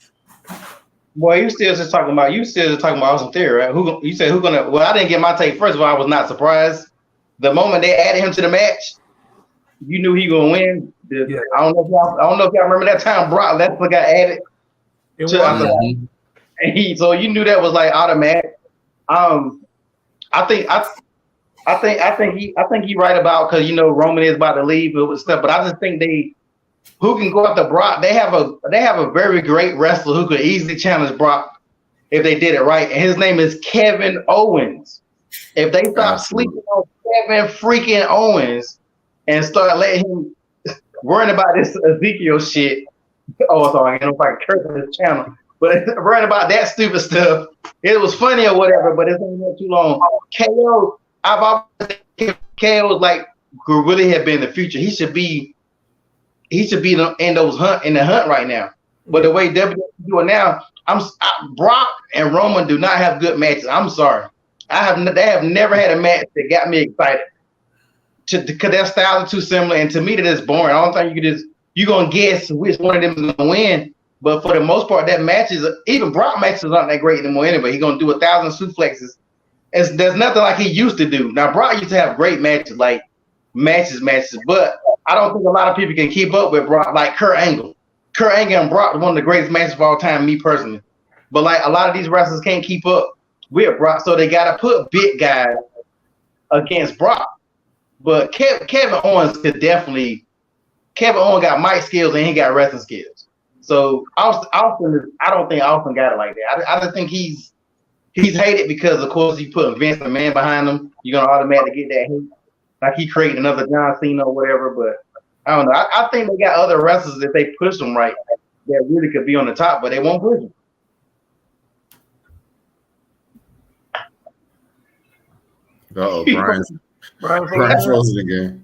Boy, you still just talking about Austin Theory, right? You said who gonna? Well, I didn't get my take. First of all, I was not surprised. The moment they added him to the match, you knew he gonna win. Yeah. I don't know if y'all remember that time Brock Lesnar got added. So you knew that was like automatic. I think he right about, because Roman is about to leave with stuff, but I just think who can go after Brock. They have a very great wrestler who could easily challenge Brock if they did it right, and his name is Kevin Owens. If they stop sleeping on Kevin freaking Owens and start letting him worrying about this Ezekiel shit. Oh, sorry, I don't know if I can curse on this channel, but worrying about that stupid stuff. It was funny or whatever, but it's not too long. KO, I've always think KO like could really have been the future. He should be in the hunt right now. But the way WWE do it now, Brock and Roman do not have good matches. I'm sorry, they have never had a match that got me excited. Because their styles are too similar, and to me that is boring. I don't think you're gonna guess which one of them is gonna win. But for the most part, even Brock matches aren't that great anymore anyway. He's gonna do 1,000 suplexes. There's nothing like he used to do. Now Brock used to have great matches, like matches, but I don't think a lot of people can keep up with Brock, like Kurt Angle. Kurt Angle and Brock are one of the greatest matches of all time, me personally. But like a lot of these wrestlers can't keep up with Brock, so they gotta put big guys against Brock. But Kevin Owens Kevin Owens got mic skills and he got wrestling skills. So Austin I don't think Austin got it like that. I just think he's hated because of course he put Vince McMahon behind him. You're gonna automatically get that hate. Like he created another John Cena or whatever, but I don't know. I think they got other wrestlers if they push them right that really could be on the top, but they won't push them. Brian's frozen again.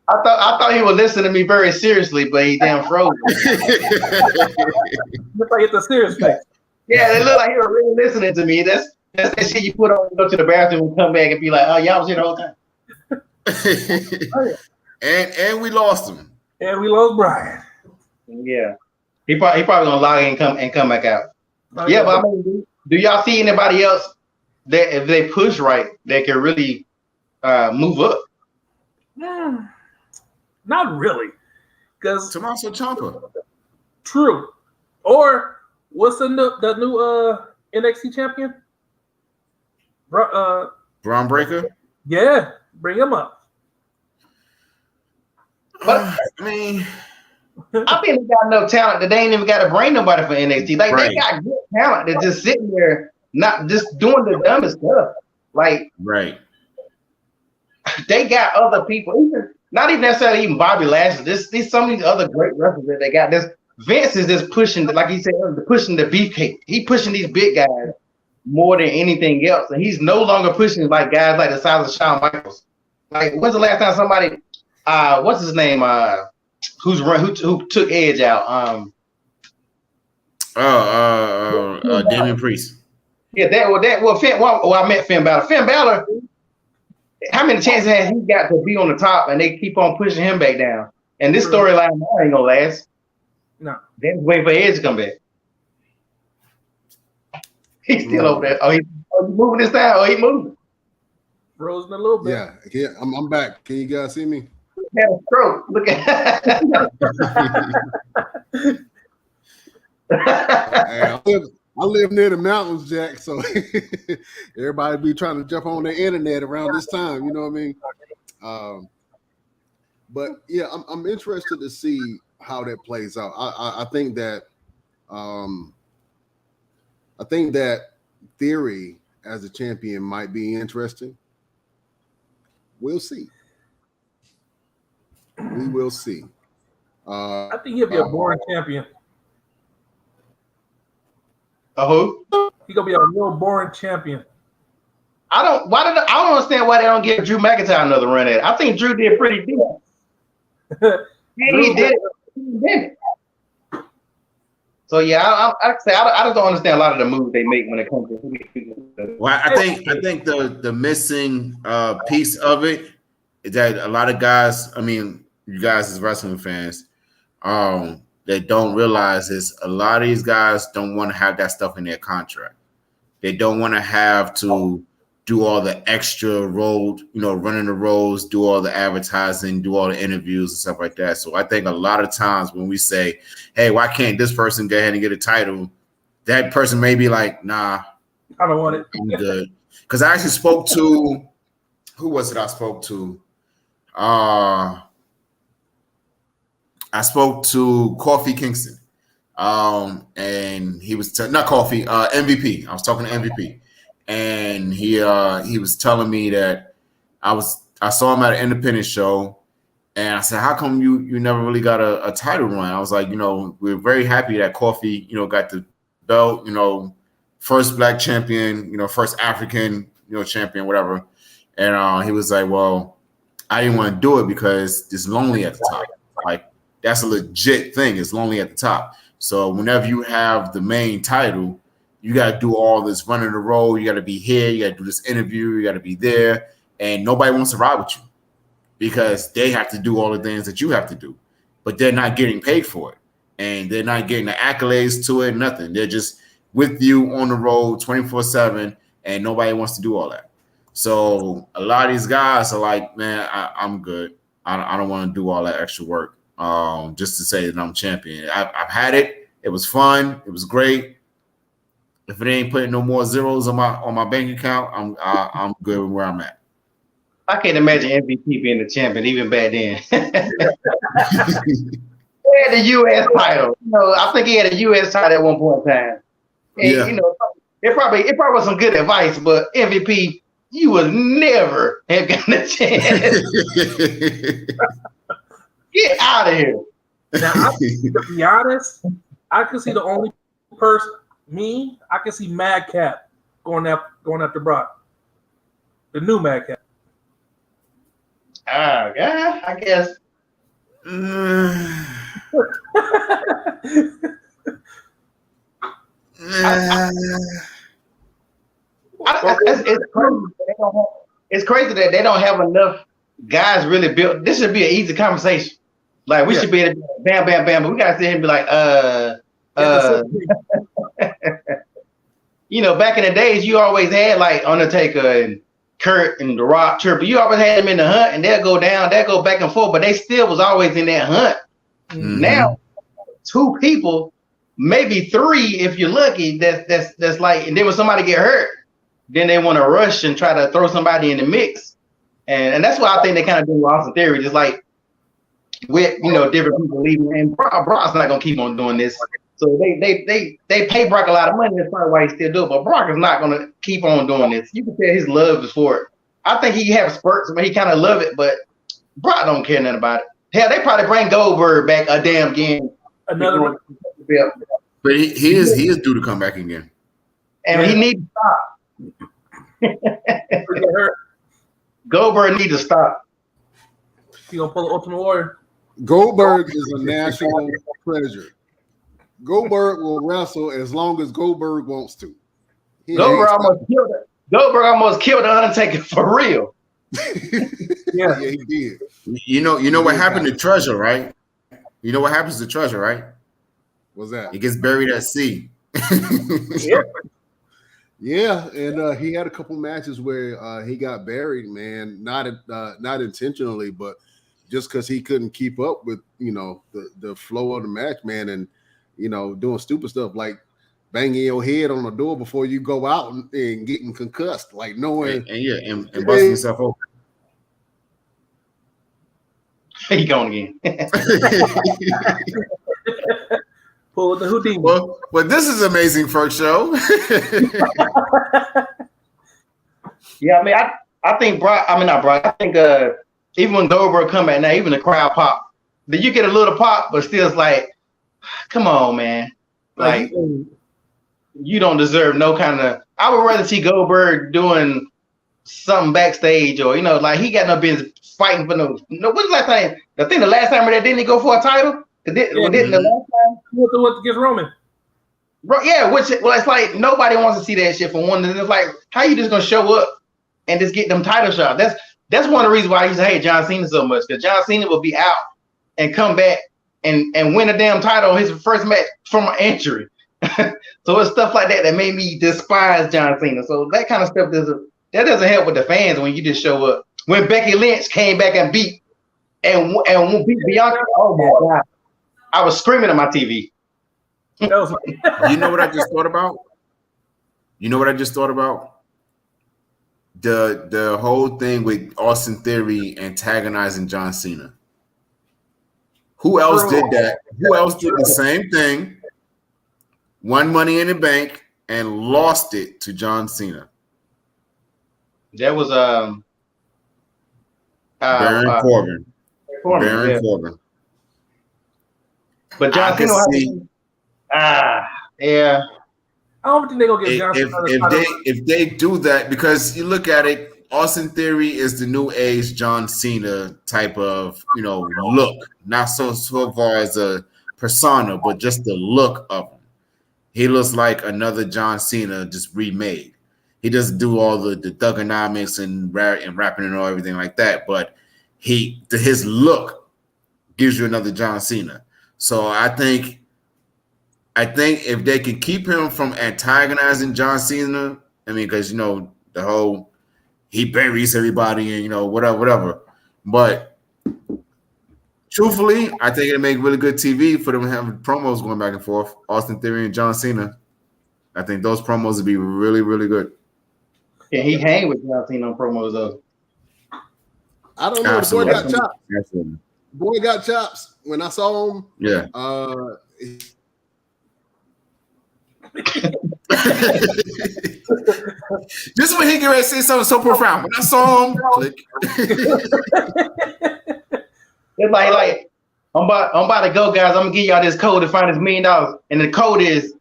I thought he would listen to me very seriously, but he damn frozen. Looks like it's a serious face. Yeah, it looked like he was really listening to me. That's that shit you put on, go to the bathroom and come back and be like, oh, y'all was here the whole time. and we lost him. And we lost Brian. Yeah. He probably gonna log in and come back out. But I mean, do y'all see anybody else that if they push right, they can really move up? Not really, because Tommaso Ciampa. True. Or what's the new NXT champion? Braun Breaker. Yeah, bring him up. But I mean, I think they got enough talent that they ain't even got to bring nobody for NXT. Like they got good talent that's just sitting there, not just doing the dumbest stuff. Like they got other people, not even necessarily even Bobby Lashley. There's some of these other great wrestlers that they got. Vince is just pushing, like he said, pushing the beefcake. He pushing these big guys more than anything else, and he's no longer pushing like guys like the size of Shawn Michaels. Like when's the last time somebody, what's his name, who took Edge out? Damian Priest. Yeah, I met Finn Balor. Finn Balor, how many chances has he got to be on the top and they keep on pushing him back down? And this storyline ain't gonna last. No. They're waiting for Edge to come back. He's still over there. Oh, he's moving this time. Oh, he moving. Frozen a little bit. Yeah, I'm back. Can you guys see me? He had a stroke. Look at I live near the mountains, Jack, so everybody be trying to jump on the internet around this time, you know what I mean? But yeah, I'm interested to see how that plays out. I think that Theory as a champion might be interesting. We'll see. We will see. I think he'll be a boring champion. Who? He's gonna be a real boring champion. I don't understand why they don't give Drew McIntyre another run at it. I think Drew did pretty decent. He did it So yeah, I just don't understand a lot of the moves they make when it comes to. Well, I think the missing piece of it is that a lot of guys, I mean, you guys as wrestling fans, they don't realize is a lot of these guys don't want to have that stuff in their contract. They don't want to have to do all the extra road, running the roads, do all the advertising, do all the interviews and stuff like that. So I think a lot of times when we say, hey, why can't this person go ahead and get a title? That person may be like, nah, I don't want it. I'm good. Because I actually spoke to, who was it I spoke to? I spoke to Coffee Kingston. And he was not Coffee, MVP. I was talking to MVP. And he was telling me that I saw him at an independent show, and I said, how come you never really got a title run? I was like, we're very happy that Coffee, got the belt, first black champion, first African, champion, whatever. And he was like, well, I didn't want to do it because it's lonely at the top. Like, that's a legit thing. It's lonely at the top. So whenever you have the main title, you got to do all this running the road. You got to be here. You got to do this interview. You got to be there. And nobody wants to ride with you because they have to do all the things that you have to do. But they're not getting paid for it. And they're not getting the accolades to it, nothing. They're just with you on the road 24/7, and nobody wants to do all that. So a lot of these guys are like, man, I'm good. I don't want to do all that extra work just to say that I'm champion. I've had it. It was fun. It was great. If it ain't putting no more zeros on my bank account, I'm good with where I'm at. I can't imagine MVP being the champion even back then. He had the U.S. title. I think he had a U.S. title at one point in time. And, yeah. It probably was some good advice, but MVP, you would never have gotten a chance. Get out of here. Now, to be honest, I can see the only person. I can see Madcap going after Brock. The new Madcap. Yeah, I guess. It's crazy that they don't have enough guys really built. This should be an easy conversation. Like we should be able to bam, bam, bam, but we gotta sit here and be like, back in the days, you always had like Undertaker and Kurt and The Rock, Triple. You always had them in the hunt, and they'll go down, they'll go back and forth, but they still was always in that hunt. Mm-hmm. Now, 2 people, maybe 3 if you're lucky. That's like, and then when somebody get hurt, then they want to rush and try to throw somebody in the mix, and that's why I think they kind of do Austin Theory, just like with different people leaving, and Brock's not gonna keep on doing this. So they pay Brock a lot of money. That's probably why he still do it. But Brock is not going to keep on doing this. You can tell his love is for it. I think he have spurts where he kind of love it, but Brock don't care nothing about it. Hell, they probably bring Goldberg back a damn game. Another one. But he is due to come back again. And he needs to stop. Goldberg needs to stop. He gonna pull the Ultimate Warrior. Goldberg is a national treasure. Goldberg will wrestle as long as Goldberg wants to. Goldberg almost killed the Undertaker for real. Yeah, he did. You know what happened to Treasure, right? You know what happens to Treasure, right? What's that? It gets buried at sea. Yeah, and he had a couple matches where he got buried, man. Not intentionally, but just because he couldn't keep up with the flow of the match, man, and doing stupid stuff like banging your head on the door before you go out and getting concussed, like knowing and busting yourself open. He going again. Pull the Houdini. Well, this is Amazing First Show. Yeah, I mean, I think Brock. I mean, not Brock. I think even when Goldberg come back now, even the crowd pop. Then you get a little pop, but still, it's like, come on, man. Like, you don't deserve no kind of. I would rather see Goldberg doing something backstage, or like he got no business fighting for no. What's the last time? The last time that didn't he go for a title? Didn't the last time? What against Roman? Bro, yeah, it's like nobody wants to see that shit for one. And it's like, how you just gonna show up and just get them title shots? That's one of the reasons why I used to hate John Cena so much, because John Cena would be out and come back and win a damn title his first match from an injury. So it's stuff like that made me despise John Cena. So that kind of stuff doesn't help with the fans when you just show up. When Becky Lynch came back and beat beat Bianca, oh my God, I was screaming at my TV. You know what I just thought about? The whole thing with Austin Theory antagonizing John Cena. Who else did that? Who else did the same thing? Won Money in the Bank and lost it to John Cena. That was Baron Corbin. Baron Corbin. But John Cena. Yeah. I don't think they're gonna get John Cena. If they do that, because you look at it, Austin Theory is the new age John Cena type of look, not so far as a persona, but just the look of him. He looks like another John Cena just remade. He doesn't do all the thugonomics and rapping and all everything like that, but his look gives you another John Cena. So I think if they can keep him from antagonizing John Cena, I mean, because the whole he buries everybody and whatever. But truthfully, I think it'll make really good TV for them to have promos going back and forth. Austin Theory and John Cena. I think those promos would be really, really good. Yeah, he hang with John Cena on promos though. I don't know. Absolutely. The boy got chops. Absolutely. Boy got chops. When I saw him, Yeah. Just when he get ready to say something so profound, when I saw him, click. It's like I'm about to go, guys. I'm gonna give y'all this code to find this $1 million, and the code is.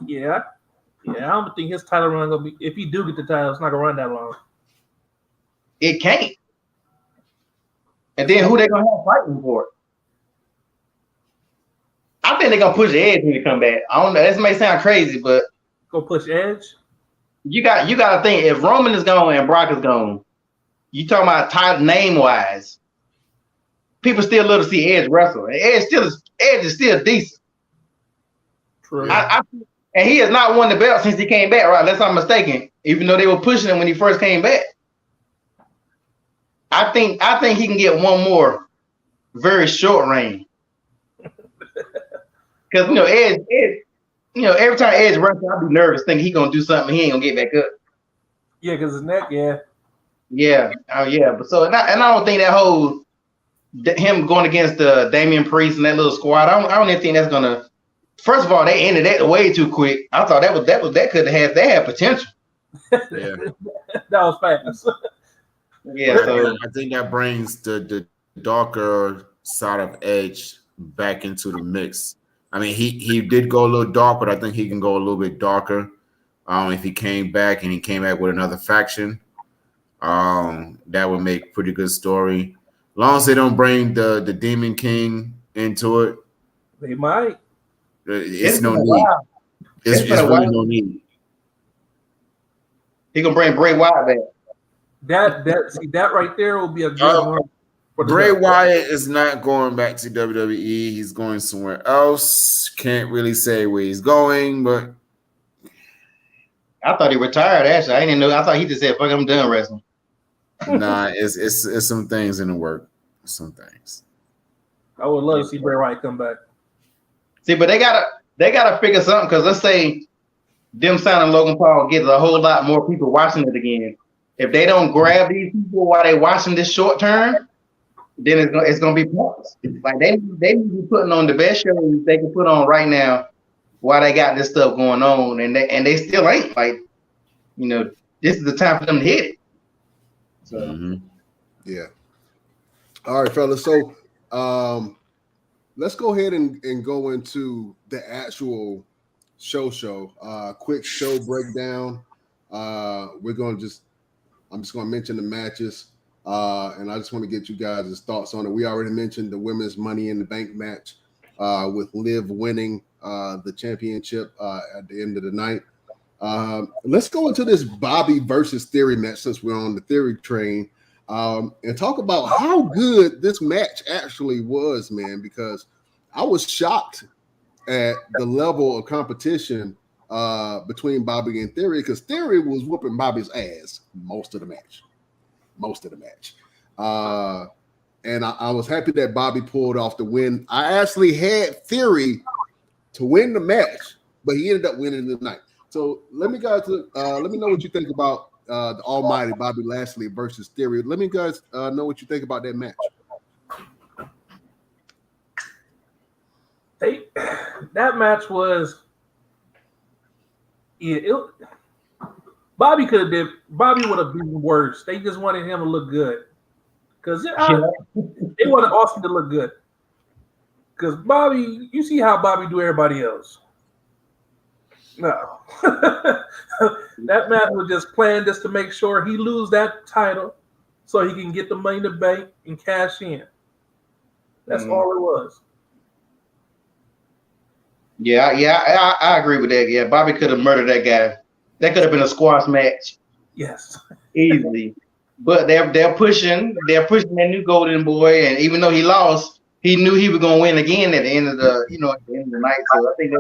Yeah. I don't think his title run gonna be. If he do get the title, it's not gonna run that long. It can't. And then who they gonna have fighting for it? I think they're gonna push Edge when he come back. I don't know. This may sound crazy, but Go push Edge. you got to think if Roman is gone and Brock is gone, you talking about title name wise. People still love to see Edge wrestle. And Edge is still decent. True. And he has not won the belt since he came back, right? Unless I'm mistaken. Even though they were pushing him when he first came back. I think he can get one more very short reign. Because Edge, every time Edge wrestles, I'll be nervous thinking he's gonna do something, he ain't gonna get back up. Yeah, because his neck, yeah. Yeah. Oh yeah. But I don't think that whole him going against Damian Priest and that little squad, I don't even think that's gonna. First of all, they ended that way too quick. I thought that could have had potential. Yeah. That was fast. Yeah, so I think that brings the darker side of Edge back into the mix. I mean, he did go a little dark, but I think he can go a little bit darker. If he came back and he came back with another faction, that would make pretty good story. As long as they don't bring the Demon King into it, They might. it's no need. It's really no need. He gonna bring Bray Wyatt back. That right there will be a good one. Bray Wyatt is not going back to WWE. He's going somewhere else. Can't really say where he's going, but I thought he retired. Actually, I didn't know. I thought he just said, "Fuck, I'm done wrestling." nah, it's some things in the work. Some things. I would love to see Bray Wyatt come back. See, but they gotta figure something, because let's say them signing Logan Paul gets a whole lot more people watching it again. If they don't grab these people while they watching this short term, then it's gonna be pointless. Like they need to be putting on the best shows they can put on right now while they got this stuff going on, and they still ain't. Like, this is the time for them to hit it. So yeah. All right, fellas. So let's go ahead and go into the actual show. Quick show breakdown. I'm just gonna mention the matches. and I just want to get you guys' thoughts on it. We already mentioned the women's Money in the Bank match with Liv winning the championship at the end of the night. Let's go into this Bobby versus Theory match since we're on the Theory train, and talk about how good this match actually was, man, because I was shocked at the level of competition between Bobby and Theory, because Theory was whooping Bobby's ass most of the match. And I was happy that Bobby pulled off the win. I actually had Theory to win the match, but he ended up winning the night. So let me know what you think about the almighty Bobby Lashley versus Theory. Let me guys know what you think about that match. That match was Bobby would have been worse. They just wanted him to look good because they wanted Austin to look good. Because Bobby, you see how Bobby do everybody else. No, that match was just planned just to make sure he lose that title so he can get the Money in the Bank and cash in. That's all it was. Yeah, I agree with that. Yeah, Bobby could have murdered that guy. That could have been a squash match. Yes, easily. But they're pushing that new golden boy, and even though he lost, he knew he was gonna win again at the end of the night. So I think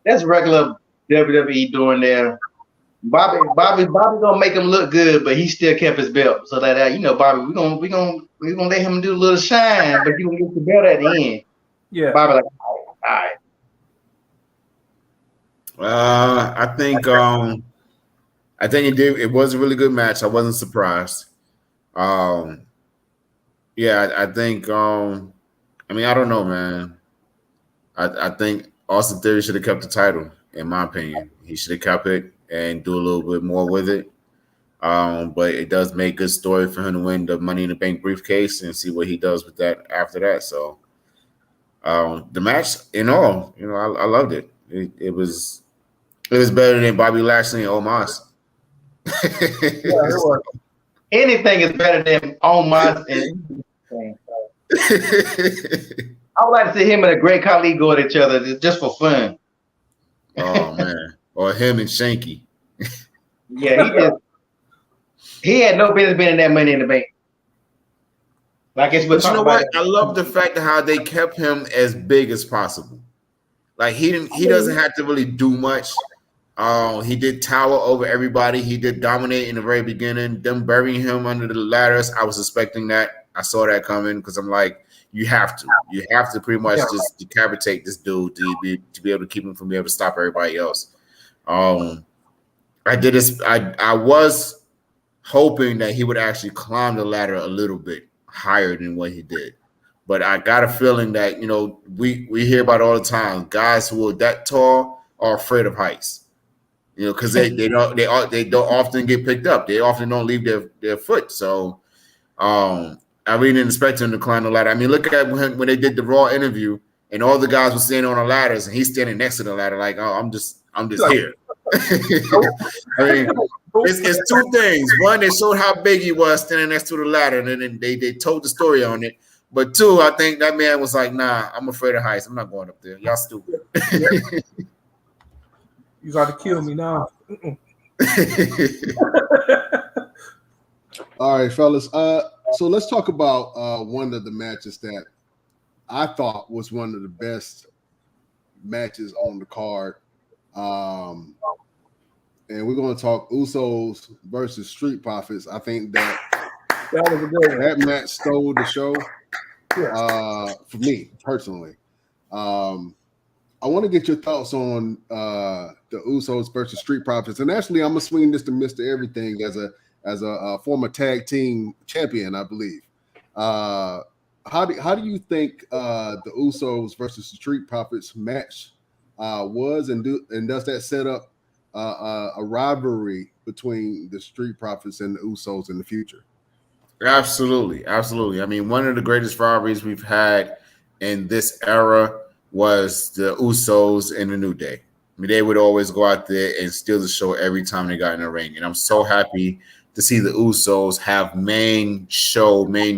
that's regular WWE doing there. Bobby gonna make him look good, but he still kept his belt. So that Bobby, we gonna let him do a little shine, but you gonna get the belt at the end. Yeah, Bobby like, all right. I think it did. It was a really good match. I wasn't surprised. I think. I don't know, man. I think Austin Theory should have kept the title. In my opinion, he should have kept it and do a little bit more with it. But it does make good story for him to win the Money in the Bank briefcase and see what he does with that after that. So, the match in all, I loved it. It was better than Bobby Lashley and Omos. Anything is better than Omos and I would like to see him and a Great Khali go at each other just for fun. Oh man, or him and Shanky. Yeah, he had no business being in that Money in the Bank. Like it's but you know what? I love the fact of how they kept him as big as possible. Like he doesn't have to really do much. He did tower over everybody. He did dominate in the very beginning. Them burying him under the ladders, I was expecting that. I saw that coming because I'm like, you have to pretty much just decapitate this dude to be able to keep him from being able to stop everybody else. I was hoping that he would actually climb the ladder a little bit higher than what he did. But I got a feeling that, we hear about it all the time. Guys who are that tall are afraid of heights. Because they don't often get picked up. They often don't leave their foot. So I really didn't expect him to climb the ladder. I mean, look at when they did the Raw interview and all the guys were standing on the ladders and he's standing next to the ladder like, oh, I'm just here. I mean, it's two things. One, they showed how big he was standing next to the ladder, and then they told the story on it. But two, I think that man was like, nah, I'm afraid of heights. I'm not going up there. Y'all stupid. You got to kill me now. All right, fellas. So let's talk about one of the matches that I thought was one of the best matches on the card. And we're going to talk Usos versus Street Profits. I think that was a good one. That match stole the show for me personally. I want to get your thoughts on the Usos versus Street Profits. And actually, I'm going to swing this to Mr. Everything as a former tag team champion, I believe. How do you think the Usos versus the Street Profits match was, and does that set up a rivalry between the Street Profits and the Usos in the future? Absolutely. I mean, one of the greatest rivalries we've had in this era was the Usos and the New Day. I mean, they would always go out there and steal the show every time they got in the ring. And I'm so happy to see the Usos have main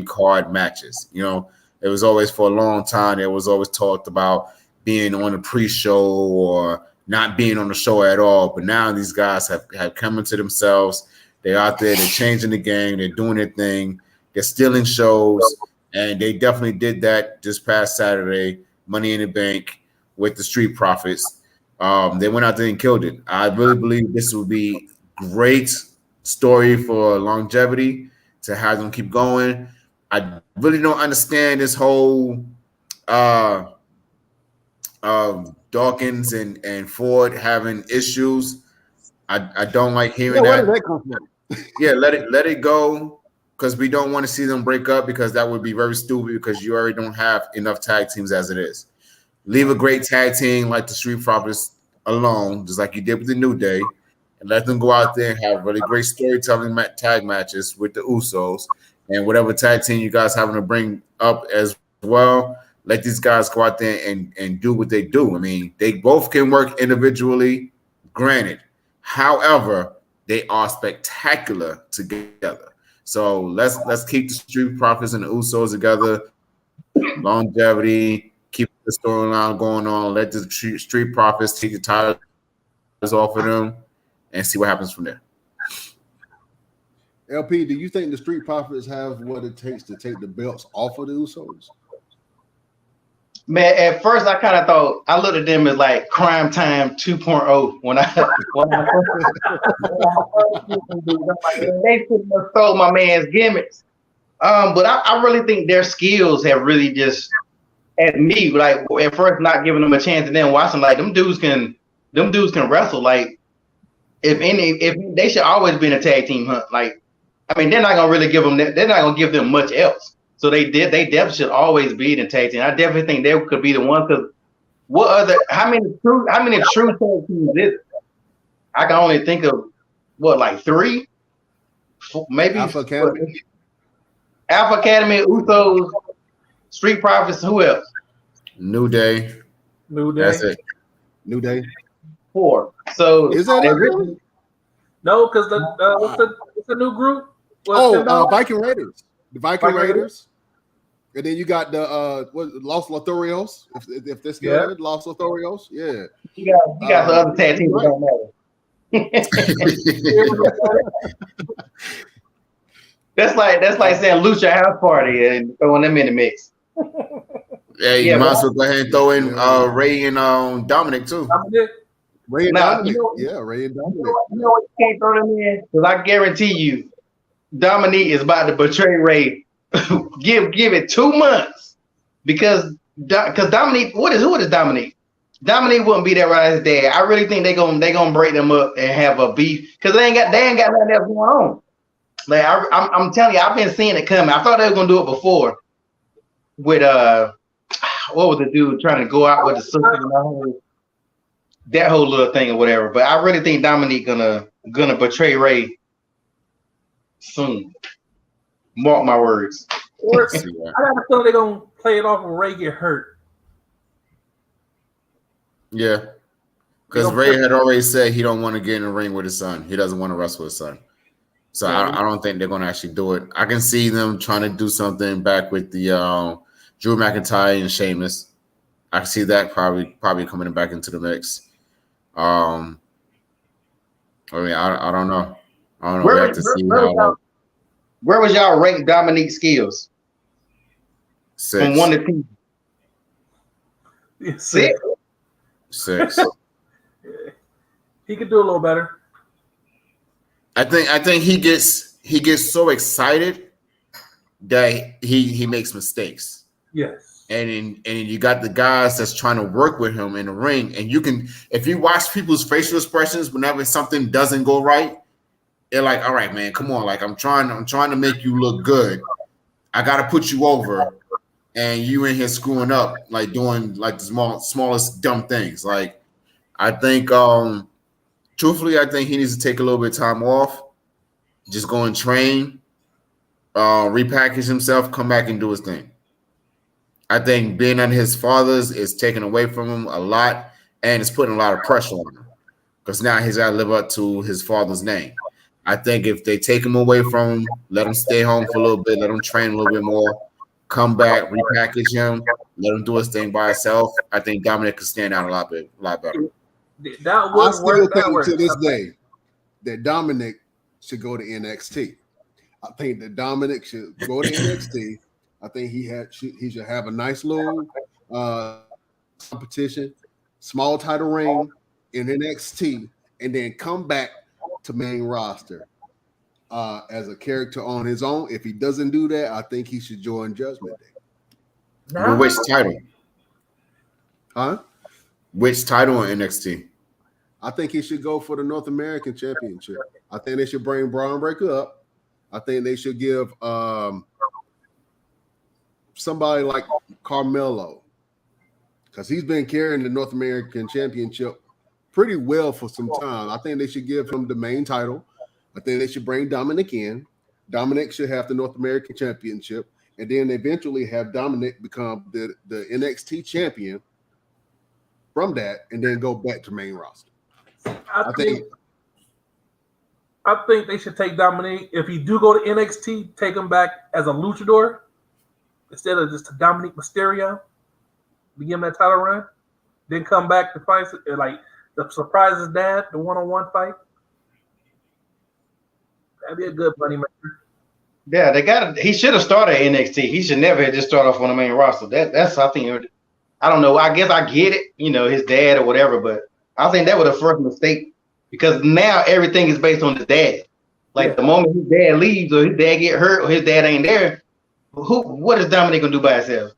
card matches. You know, it was always for a long time. It was always talked about being on the pre-show or not being on the show at all. But now these guys have come into themselves. They're out there. They're changing the game. They're doing their thing. They're stealing shows. And they definitely did that this past Saturday, Money in the Bank, with the Street Profits. They went out there and killed it. I really believe this will be great story for longevity to have them keep going. I really don't understand this whole Dawkins and Ford having issues. I don't like hearing Where that. did that come from? Yeah, let it go, because we don't want to see them break up, because that would be very stupid, because you already don't have enough tag teams as it is. Leave a great tag team like the Street Profits alone, just like you did with the New Day, and let them go out there and have really great storytelling tag matches with the Usos and whatever tag team you guys having to bring up as well. Let these guys go out there and do what they do. I mean, they both can work individually, granted. However, they are spectacular together. So let's keep the Street Profits and the Usos together. Longevity, keep the storyline going on. Let the Street Profits take the titles off of them and see what happens from there. LP, do you think the Street Profits have what it takes to take the belts off of the Usos? Man, at first I kind of thought, I looked at them as like Crime Time 2.0 when I they couldn't have stole my man's gimmicks. But I really think their skills have really just, at me, like at first not giving them a chance, and then watching like them dudes can wrestle. Like if they should always be in a tag team hunt. Like, I mean, they're not gonna really give them that. They're not gonna give them much else. So they definitely should always be in a tag team. I definitely think they could be the one, because how many true tag teams is it? I can only think of like 3, maybe. Alpha Academy, Usos, Street Profits. Who else? New Day. That's it. New Day. 4. So Is that it really? No, because what's the new group? Viking Raiders. The Viking Raiders. And then you got the Los Lotharios, if they're still at it, Los Lotharios. Yeah. You got the other tag teams that don't matter. That's like saying Lucha House Party and throwing them in the mix. Yeah, you might as well go ahead and throw in Ray and Dominic too. Ray and Dominic. Ray and Dominic. You know what, you can't throw them in? Because I guarantee you, Dominic is about to betray Ray. give it 2 months, because Dominic, who is Dominic? Dominic wouldn't be there right as dad. I really think they gonna break them up and have a beef, because they ain't got nothing else going on. Like I'm telling you, I've been seeing it coming. I thought they were gonna do it before with what was the dude trying to go out with the sister and that whole little thing or whatever. But I really think Dominic gonna betray Ray soon. Mark my words. Or, I got a feeling they're gonna play it off when Ray get hurt. Yeah, because Ray had already said he don't want to get in the ring with his son. He doesn't want to wrestle with his son. So I don't think they're gonna actually do it. I can see them trying to do something back with the Drew McIntyre and Sheamus. I can see that probably coming back into the mix. I mean, I don't know. I don't know. We have to see how. Where was y'all rank Dominique's skills? 6. From 1 to 10. 6. 6. He could do a little better. I think he gets so excited that he makes mistakes. Yes. And you got the guys that's trying to work with him in the ring, and you can, if you watch people's facial expressions whenever something doesn't go right, they're like, all right, man, come on. Like, I'm trying to make you look good. I got to put you over, and you in here screwing up, like doing like the smallest dumb things. Like, I think, truthfully, I think he needs to take a little bit of time off, just go and train, repackage himself, come back and do his thing. I think being under his father's is taking away from him a lot, and it's putting a lot of pressure on him, because now he's got to live up to his father's name. I think if they take him away from him, let him stay home for a little bit, let him train a little bit more, come back, repackage him, let him do his thing by himself, I think Dominic could stand out a lot better. That I would still work. That think works. to this day that Dominic should go to NXT. I think that Dominic should go to NXT. I think he should have a nice little competition, small title reign in NXT, and then come back to main roster as a character on his own. If he doesn't do that, I think he should join Judgment Day. Nah. Which title? Huh? Which title in NXT? I think he should go for the North American Championship. I think they should bring Braun Breaker up. I think they should give somebody like Carmelo, because he's been carrying the North American Championship pretty well for some time. I think they should give him the main title. I think they should bring Dominic in. Dominic should have the North American Championship, and then eventually have Dominic become the NXT champion from that, and then go back to main roster. I think they should take Dominic. If he do go to NXT, take him back as a luchador instead of just a Dominic Mysterio. Begin him that title run, then come back to fight like the surprise his dad, the one-on-one fight. That'd be a good money maker. Yeah, he should have started at NXT. He should never have just started off on the main roster. That's I think. I don't know. I guess I get it. His dad or whatever, but I think that was the first mistake, because now everything is based on his dad. Like the moment his dad leaves or his dad get hurt or his dad ain't there, what is Dominic gonna do by himself?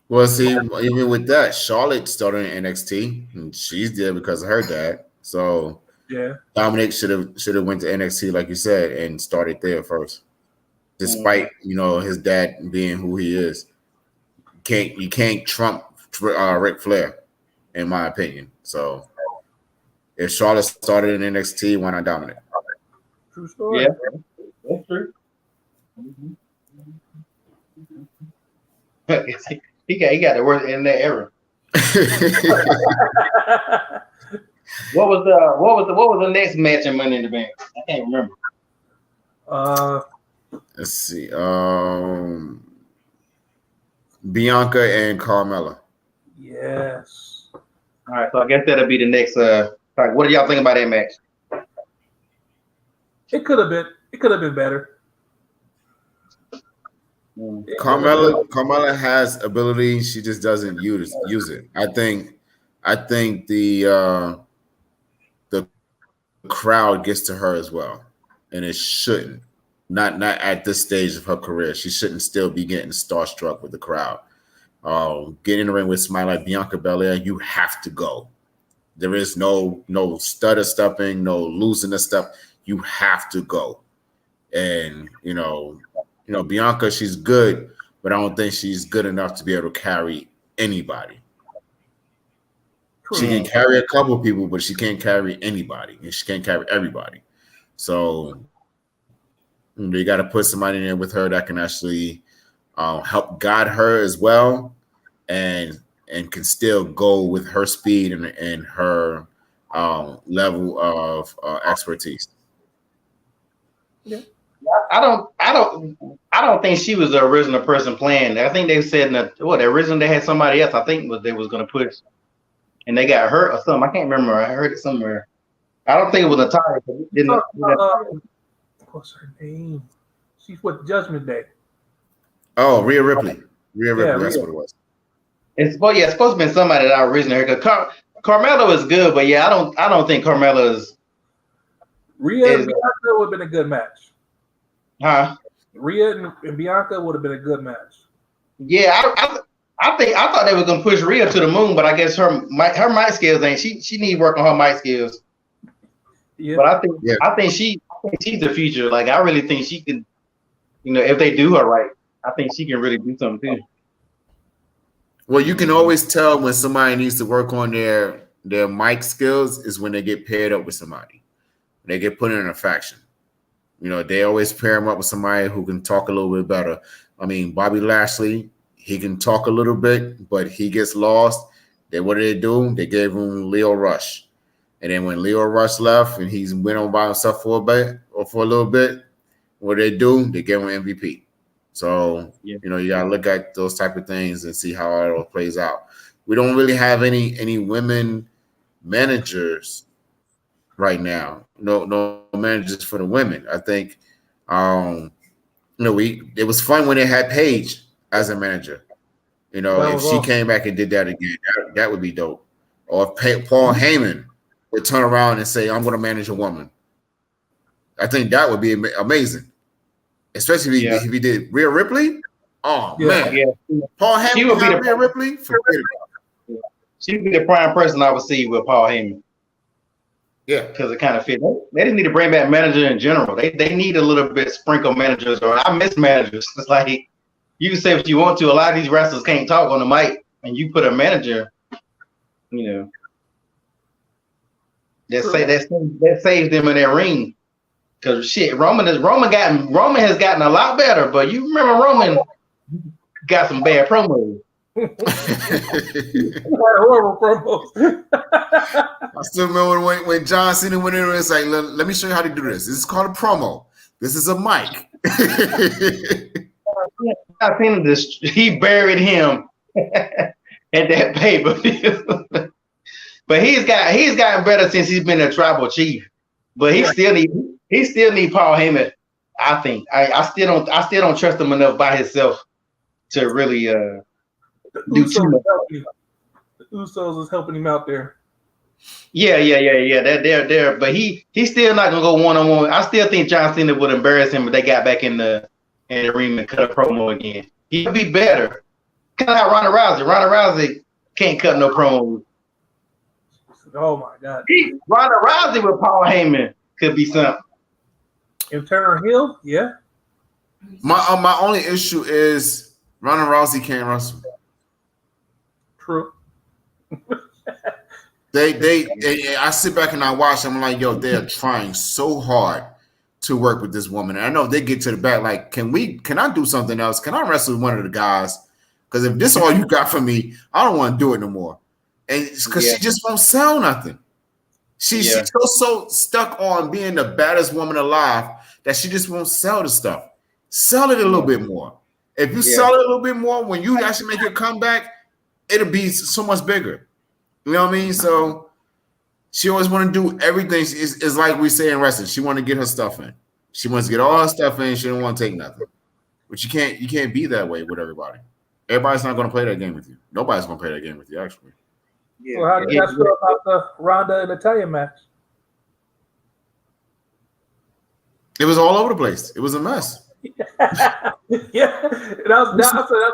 Well, see, even with that, Charlotte started in NXT, and she's there because of her dad. So yeah, Dominic should have went to NXT, like you said, and started there first. Despite his dad being who he is, you can't trump Ric Flair, in my opinion. So if Charlotte started in NXT, why not Dominic? True story. Yeah, that's true. He got the worst in that era. What was the next match in Money in the Bank? I can't remember. Let's see. Bianca and Carmella. Yes. All right, so I guess that'll be the next. What do y'all think about that match? It could have been better. Carmella has ability. She just doesn't use it. I think the crowd gets to her as well, and it shouldn't. Not at this stage of her career. She shouldn't still be getting starstruck with the crowd. Getting in the ring with somebody like Bianca Belair, you have to go. There is no stutter stepping, no losing the step. You have to go. And Bianca, she's good, but I don't think she's good enough to be able to carry anybody. She can carry a couple of people, but she can't carry anybody, and she can't carry everybody. So you got to put somebody in there with her that can actually help guide her as well, and can still go with her speed and her level of expertise. Yeah. I don't think she was the original person playing. I think they said originally they had somebody else. I think they was going to push, and they got hurt or something. I can't remember. I heard it somewhere. I don't think it was Natalia. What's her name? She's with Judgment Day. Oh, Rhea Ripley. That's what it was. It's supposed to be somebody that I originally heard. Carmelo is good, but I don't think Carmelo is. Rhea and Bianca would have been a good match. Huh? Rhea and Bianca would have been a good match. Yeah, I thought they were gonna push Rhea to the moon, but I guess her mic skills ain't. She need work on her mic skills. Yeah. But I think she's the future. Like, I really think she can, if they do her right, I think she can really do something too. Well, you can always tell when somebody needs to work on their mic skills is when they get paired up with somebody. They get put in a faction. They always pair him up with somebody who can talk a little bit better. I mean, Bobby Lashley, he can talk a little bit, but he gets lost. What did they do? They gave him Leo Rush. And then when Leo Rush left and he's went on by himself for a bit or for a little bit, what they do, they give him MVP. So, you got to look at those type of things and see how it all plays out. We don't really have any women managers right now. No managers for the women. I think, it was fun when they had Paige as a manager. If she came back and did that again, that would be dope. Or if Paul Heyman would turn around and say, I'm going to manage a woman. I think that would be amazing. Especially if he did Rhea Ripley. Oh, man. Yeah. Paul Heyman would be Rhea Ripley? She would be the prime person I would see with Paul Heyman. Yeah. Because it kind of fit. They just need to bring back manager in general. They need a little bit sprinkle managers, or I miss managers. It's like, you can say what you want to. A lot of these wrestlers can't talk on the mic, and you put a manager, that saves them in their ring. Because shit, Roman has gotten a lot better, but you remember Roman got some bad promos. Horrible promos. I still remember when John Cena went in, it's like, let me show you how to do this. This is called a promo. This is a mic. I seen this. He buried him at that pay-per-view. But he's gotten better since he's been a tribal chief. But he still need Paul Heyman. I think I still don't trust him enough by himself to really do too much. The Usos is helping him out there. Yeah. They're there, but he's still not gonna go one-on-one. I still think John Cena would embarrass him if they got back in the ring and cut a promo again. He'd be better. Kind of like Ronda Rousey. Ronda Rousey can't cut no promos. Oh my God. Ronda Rousey with Paul Heyman could be something. And Turner Hill, yeah. My only issue is Ronda Rousey can't wrestle. True. I sit back and I watch. I'm like, yo, they're trying so hard to work with this woman. And I know they get to the back like, can I do something else? Can I wrestle with one of the guys? Because if this is all you got for me, I don't want to do it no more. And it's because she just won't sell nothing. She's so stuck on being the baddest woman alive that she just won't sell the stuff. Sell it a little bit more. If you sell it a little bit more, when you actually make your comeback, it'll be so much bigger. You know what I mean? So she always want to do everything. It's like we say in wrestling. She want to get her stuff in. She wants to get all her stuff in. She don't want to take nothing. But you can't be that way with everybody. Everybody's not going to play that game with you. Nobody's going to play that game with you, actually. Yeah. Well, how do you guys feel about the Ronda and Natalya match? It was all over the place. It was a mess. Yeah, that's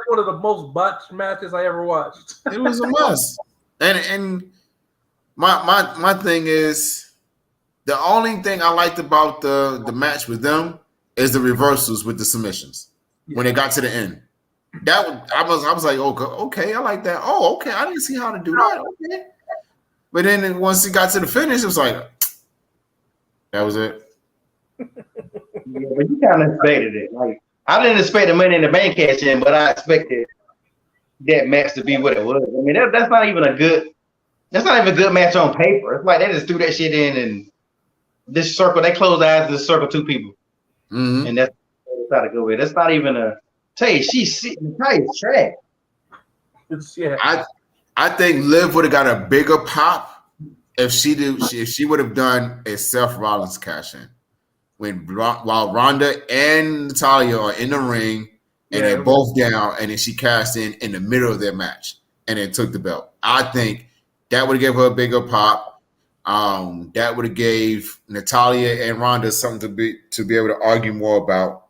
one of the most botched matches I ever watched. It was a mess. And my thing is, the only thing I liked about the match with them is the reversals with the submissions when they got to the end. I was like, okay, I like that. Oh, okay, I didn't see how to do that. Okay, but then once it got to the finish, it was like, that was it. Yeah, but you kind of expected it. Like, I didn't expect the Money in the Bank cash in, but I expected that match to be what it was. I mean, that's not even a good match on paper. It's like they just threw that shit in and this circle. They closed the eyes to circle two people, and that's how to go with. That's not even a. Tell you, she's trash. I think Liv would have got a bigger pop if she would have done a Seth Rollins cash in while Ronda and Natalya are in the ring and they're both down, and then she cashed in the middle of their match and then took the belt. I think that would have given her a bigger pop. That would have gave Natalya and Ronda something to be able to argue more about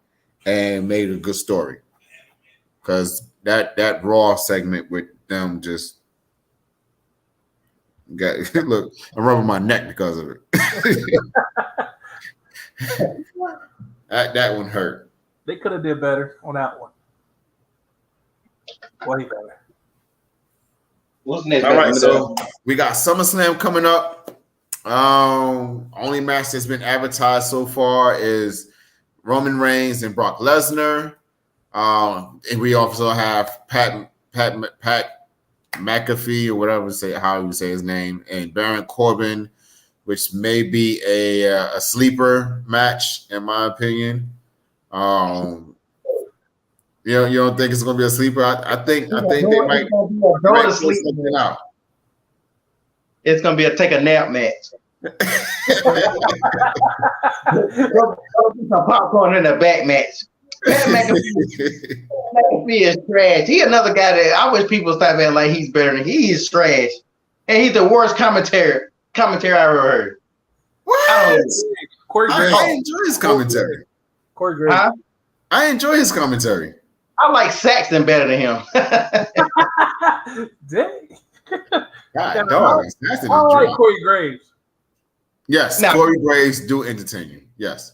and made a good story. Because that Raw segment with them just got look, I'm rubbing my neck because of it. that one hurt. They could have did better on that one. Way better. What's next? All right, so we got SummerSlam coming up. Only match that's been advertised so far is Roman Reigns and Brock Lesnar. And we also have Pat McAfee or whatever how you say his name, and Baron Corbin which may be a sleeper match in my opinion. You don't think it's gonna be a sleeper? I think they might pull something out. It's gonna be a take a nap match. Some popcorn in the back match. McAfee is trash. He another guy that I wish people stop acting like he's better than he is trash. And he's the worst commentary I ever heard. What? I enjoy his commentary. Corey Graves. Huh? I enjoy his commentary. I like Saxton better than him. Dang. God, dog. I like Corey Graves. Yes, Now, Corey Graves do entertain you. Yes.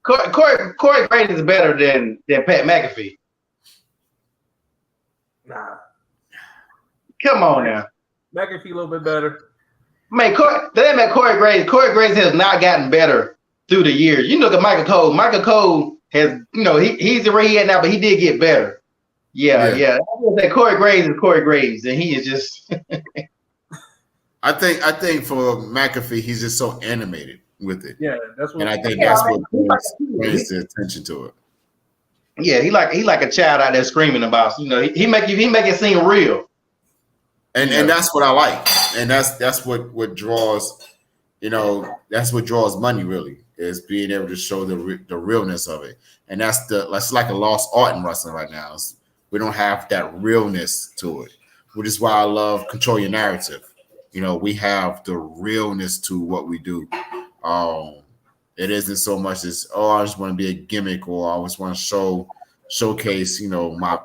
Corey Graves is better than Pat McAfee. Nah. Come on now. McAfee a little bit better. Man, Corey Graves has not gotten better through the years. You look at Michael Cole. Michael Cole has, he's where he at now, but he did get better. Yeah. I would say Corey Graves is Corey Graves, and he is just. I think for McAfee, he's just so animated with it. Yeah, that's what. And I think that's what brings the attention to it. Yeah, he like a child out there screaming about. He make it seem real. And that's what I like. And that's what draws. That's what draws money really, is being able to show the realness of it. And that's like a lost art in wrestling right now. We don't have that realness to it, which is why I love Control Your Narrative. We have the realness to what we do. It isn't so much as, I just want to be a gimmick, or I just want to showcase, my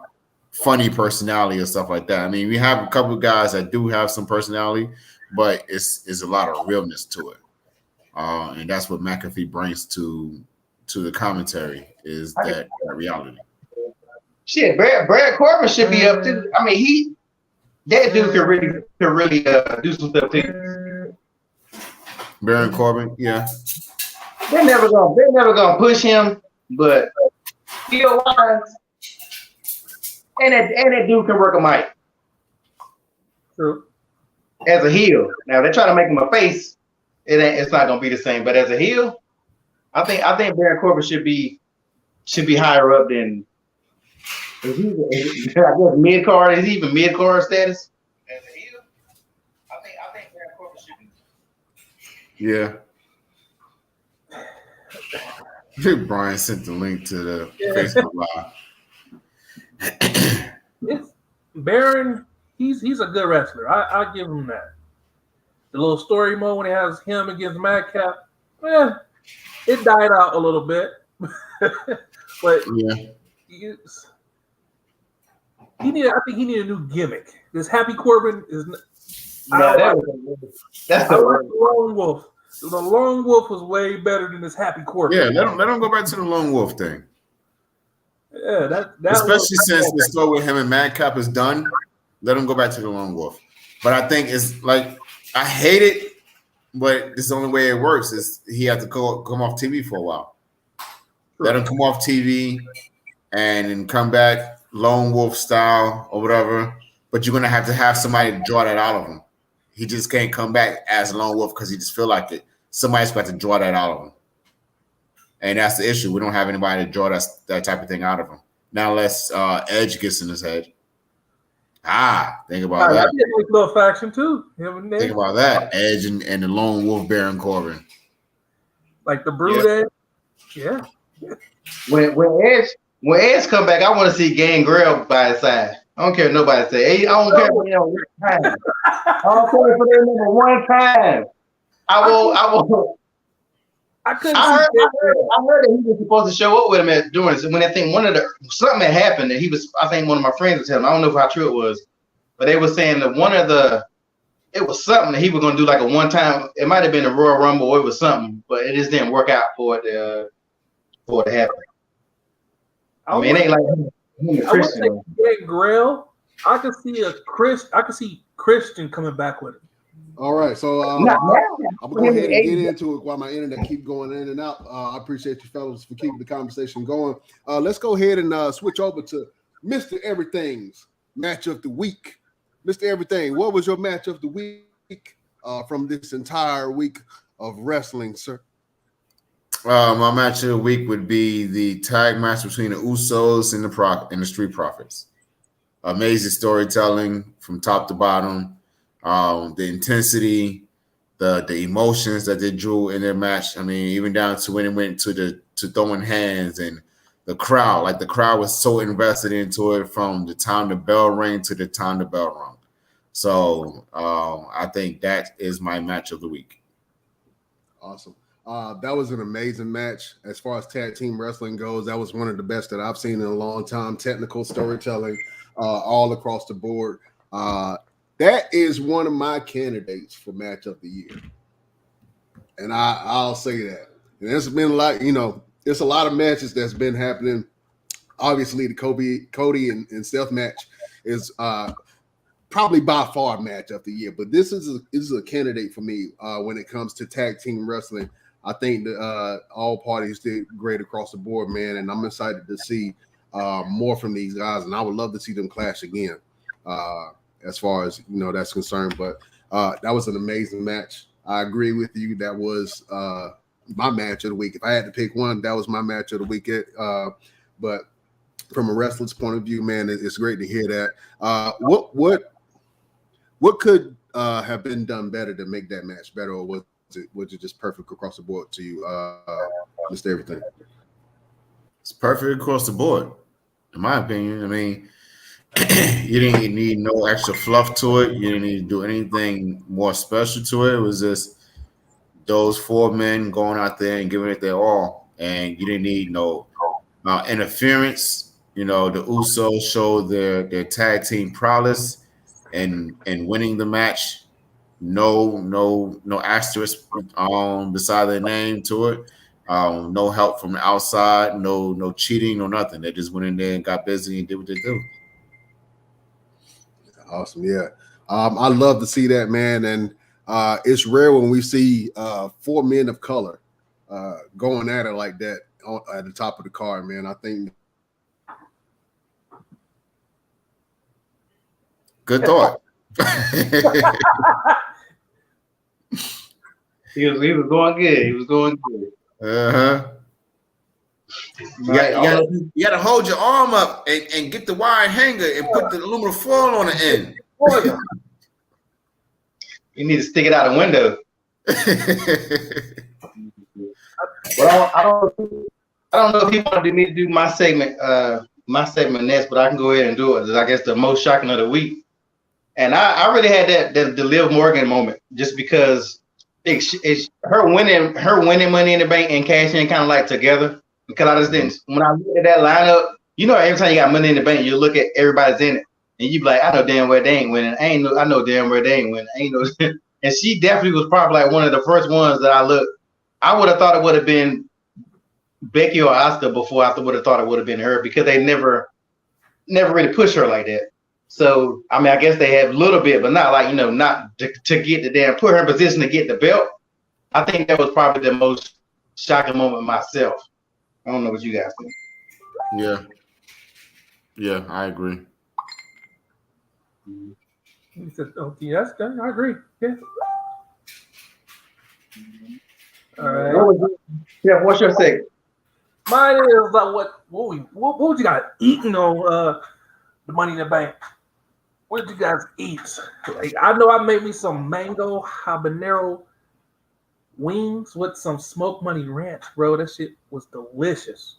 funny personality or stuff like that. I mean, we have a couple of guys that do have some personality, but it's a lot of realness to it. And that's what McAfee brings to the commentary, is that reality. Shit, Brad Corbin should be up too. I mean, that dude could really do some stuff too. Baron Corbin, yeah. They're never gonna push him, but skill wise, and that dude can work a mic. True. As a heel, now they try to make him a face, it's not gonna be the same. But as a heel, I think Baron Corbin should be higher up than. I guess mid card. Is he even mid card status? As a heel, I think Baron Corbin should be. Yeah. Brian sent the link to the Facebook Live. Baron, he's a good wrestler. I give him that. The little story mode when he has him against Madcap, it died out a little bit. But I think he needed a new gimmick. This Happy Corbin is. That's the Lone Wolf. The Lone Wolf was way better than this Happy Corbin. Yeah, let him go back to the Lone Wolf thing. Yeah, that especially since the story with him and Madcap is done. Let him go back to the Lone Wolf. But I think it's like, I hate it, but it's the only way it works is he had to come off TV for a while. Let him come off TV and then come back Lone Wolf style or whatever. But you're gonna have to have somebody to draw that out of him. He just can't come back as Lone Wolf because he just feel like it. Somebody's got to draw that out of him. And that's the issue. We don't have anybody to draw that type of thing out of him. Now unless Edge gets in his head. Think about that. Like little faction too. Think about that. Edge and the Lone Wolf Baron Corbin. Like the Brood Edge. Yeah. When Edge come back, I want to see Gangrel by his side. I don't care what nobody say. I don't care for them one time. I don't care for them one time. I will. I heard that he was supposed to show up with him during when that thing. Something had happened, and he was. I think one of my friends was telling him. I don't know how true it was, but they were saying that it was something that he was going to do like a one time. It might have been a Royal Rumble, or it was something, but it just didn't work out for it to happen. I mean, it ain't like him Christian. Grill. I could see Christian coming back with him. All right, so I'm gonna go ahead and get into it while my internet keep going in and out. I appreciate you fellas for keeping the conversation going. Let's go ahead and switch over to Mr. Everything's match of the week. Mr. Everything, what was your match of the week? from this entire week of wrestling, sir? My match of the week would be the tag match between the Usos and the Street Profits. Amazing storytelling from top to bottom. The intensity, the emotions that they drew in their match. I mean, even down to when it went to throwing hands and the crowd. Like the crowd was so invested into it from the time the bell rang to the time the bell rung. So I think that is my match of the week. Awesome. That was an amazing match. As far as tag team wrestling goes, that was one of the best that I've seen in a long time. Technical storytelling all across the board. That is one of my candidates for match of the year. And I'll say that. And there's been a lot, there's a lot of matches that's been happening. Obviously, the Cody and Steph match is probably by far match of the year. But this is a candidate for me when it comes to tag team wrestling. I think that all parties did great across the board, man. And I'm excited to see more from these guys. And I would love to see them clash again. As far as that's concerned, but that was an amazing match. I agree with you. That was my match of the week. If I had to pick one, that was my match of the week. But from a wrestler's point of view, man, it's great to hear that. What could have been done better to make that match better, or was it just perfect across the board to you, Mr. Everything? It's perfect across the board, in my opinion. I mean, you didn't need no extra fluff to it. You didn't need to do anything more special to it. It was just those four men going out there and giving it their all. And you didn't need no interference. The Usos showed their tag team prowess and winning the match. No asterisk beside their name to it. No help from the outside. No cheating. No nothing. They just went in there and got busy and did what they do. Awesome. Yeah. I love to see that, man. And it's rare when we see four men of color going at it like that at the top of the card, man. I think. Good thought. He was going good. He was going good. Uh-huh. You got to hold your arm up and get the wire hanger and put the aluminum foil on the end. You need to stick it out the window. Well, I don't know if you want me to do my segment next, but I can go ahead and do it. I guess the most shocking of the week. And I really had the Liv Morgan moment just because it's her winning Money in the Bank and cashing in kind of like together. Because I just didn't. When I look at that lineup, every time you got Money in the Bank, you look at everybody's in it, and you be like, I know damn well they ain't winning. I know damn well they ain't winning. And she definitely was probably like one of the first ones that I looked. I would have thought it would have been Becky or Asuka before I would have thought it would have been her because they never really push her like that. So I mean, I guess they have a little bit, but not like not to get the damn put her in position to get the belt. I think that was probably the most shocking moment myself. I don't know what you guys think. Yeah, I agree. He said, "Okay, that's good. I agree." Yeah. All right. What's your segment? Mine is like what would you guys eating on the Money in the Bank? What did you guys eat? Like, I know I made me some mango habanero wings with some smoked money ranch, bro. That shit was delicious.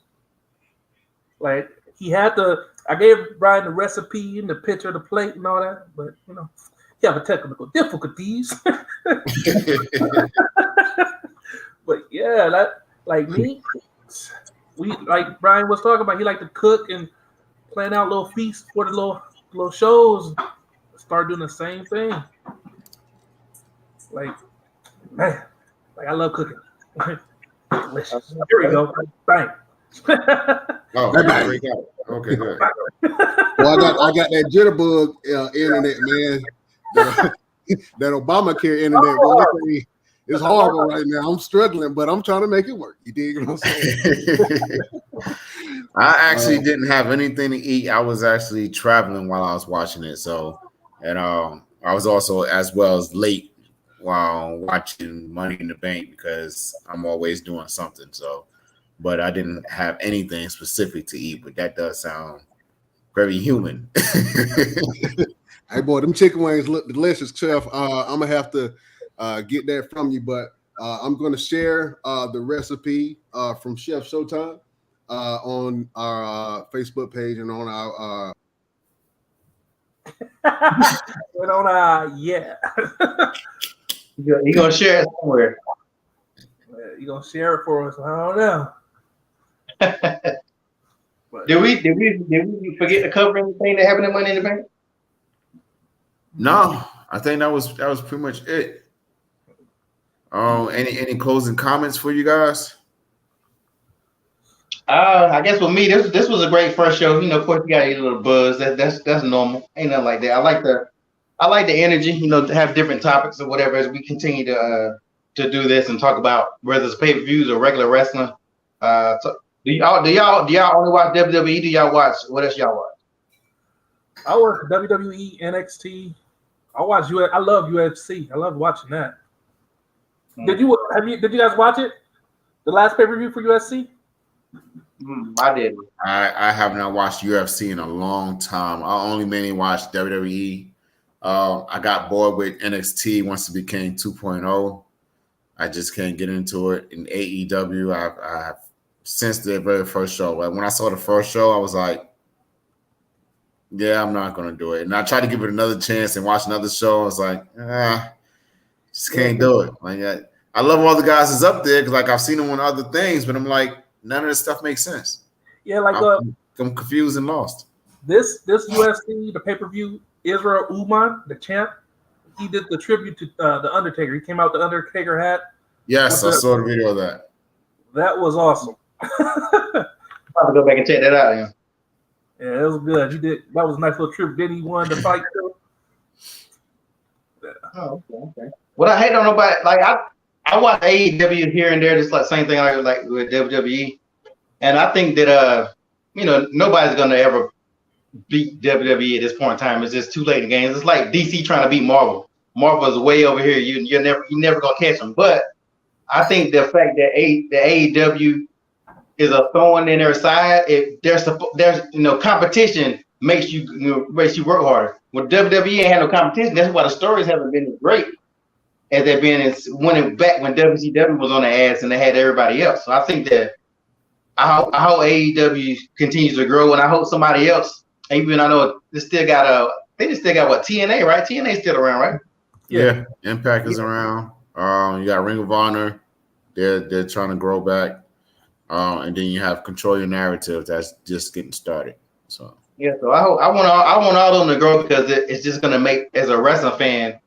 Like I gave Brian the recipe and the picture of the plate and all that, but he have a technical difficulties. But yeah, that like me, we like Brian was talking about. He like to cook and plan out little feasts for the little shows. Start doing the same thing. Like, man, like I love cooking. Delicious. Here we go. Bang. Oh, there we go. Okay, good. Well, I got that jitterbug internet, man. That Obamacare internet. Boy, it's horrible right now. I'm struggling, but I'm trying to make it work. You dig what I'm saying? I actually didn't have anything to eat. I was actually traveling while I was watching it. So, and I was also as well as late while watching Money in the Bank because I'm always doing something. So, but I didn't have anything specific to eat. But that does sound very human. Hey boy, them chicken wings look delicious, Chef. I'm gonna have to get that from you, but I'm gonna share the recipe from Chef Showtime on our Facebook page and on our and on yeah. You gonna share it somewhere? You gonna share it for us? I don't know. But, Did we forget to cover anything that happened in Money in the Bank? No, I think that was pretty much it. Any closing comments for you guys? I guess with me, this was a great first show. You know, of course, you got a little buzz. That's normal. Ain't nothing like that. I like the energy. You know, to have different topics or whatever as we continue to do this and talk about whether it's pay-per-views or regular wrestling. So do y'all only watch WWE? Do y'all watch what else y'all watch? I watch WWE, NXT. I love UFC. I love watching that. Did you guys watch it? The last pay-per-view for UFC? I did. I have not watched UFC in a long time. I only mainly watched WWE. I got bored with NXT once it became 2.0. I just can't get into it. In AEW, I've since the very first show. When I saw the first show, I was like, yeah, I'm not going to do it. And I tried to give it another chance and watch another show. I was like, just can't do it. Like, I love all the guys that's up there because like I've seen them on other things, but I'm like, none of this stuff makes sense. Yeah, like I'm confused and lost. This UFC, the pay-per-view, Israel Uman, the champ, he did the tribute to the Undertaker. He came out the Undertaker hat. Yes, I saw the video of that. That was awesome. I'll go back and check that out. Yeah. Yeah, it was good. He did. That was a nice little tribute. Then he won the fight too. Oh, okay. What I hate on nobody, like I watch AEW here and there, just like same thing like with WWE, and I think that nobody's gonna ever beat WWE at this point in time. It's just too late in the games. It's like DC trying to beat Marvel. Marvel is way over here. You're never gonna catch them. But I think the fact that the AEW is a thorn in their side. If there's competition makes you work harder. When WWE ain't had no competition, that's why the stories haven't been as great as they've been when WCW was on the ass and they had everybody else. So I think that I hope AEW continues to grow, and I hope somebody else. Even I know they still got what, TNA, right? TNA's still around, right? Yeah, Impact is around. You got Ring of Honor. They're trying to grow back. And then you have Control Your Narrative that's just getting started. So yeah, so I want all of them to grow because it's just gonna make, as a wrestling fan,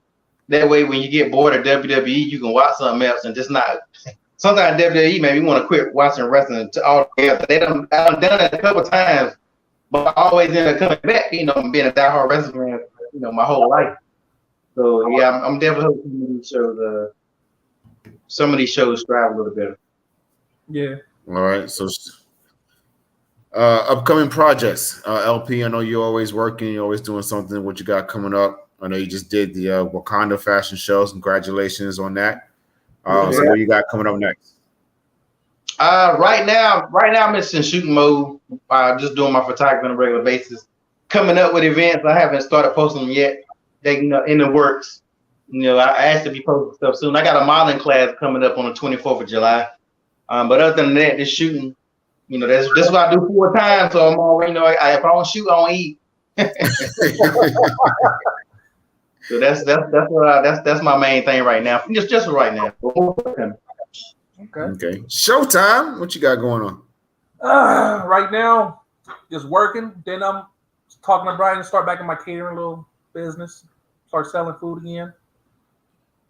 that way when you get bored of WWE, you can watch something else and just not. Sometimes WWE maybe want to quit watching wrestling altogether. I've done it a couple of times, but I always end up coming back. You know, being a diehard wrestling fan, my whole life. So yeah, I'm definitely hoping some of these shows strive a little better. Yeah. All right, so upcoming projects. LP, I know you're always working, you're always doing something. What you got coming up? I know you just did the Wakanda fashion show. Congratulations on that. So what you got coming up next? Right now I'm just in shooting mode. Just doing my photography on a regular basis. Coming up with events, I haven't started posting them yet. They in the works. I asked to be posting stuff soon. I got a modeling class coming up on the 24th of July. But other than that, just shooting. That's what I do full time. So I'm already, if I don't shoot, I don't eat. So that's my main thing right now. Just right now. Okay. Showtime. What you got going on? Right now, just working. Then I'm talking to Brian to start back in my catering little business. Start selling food again.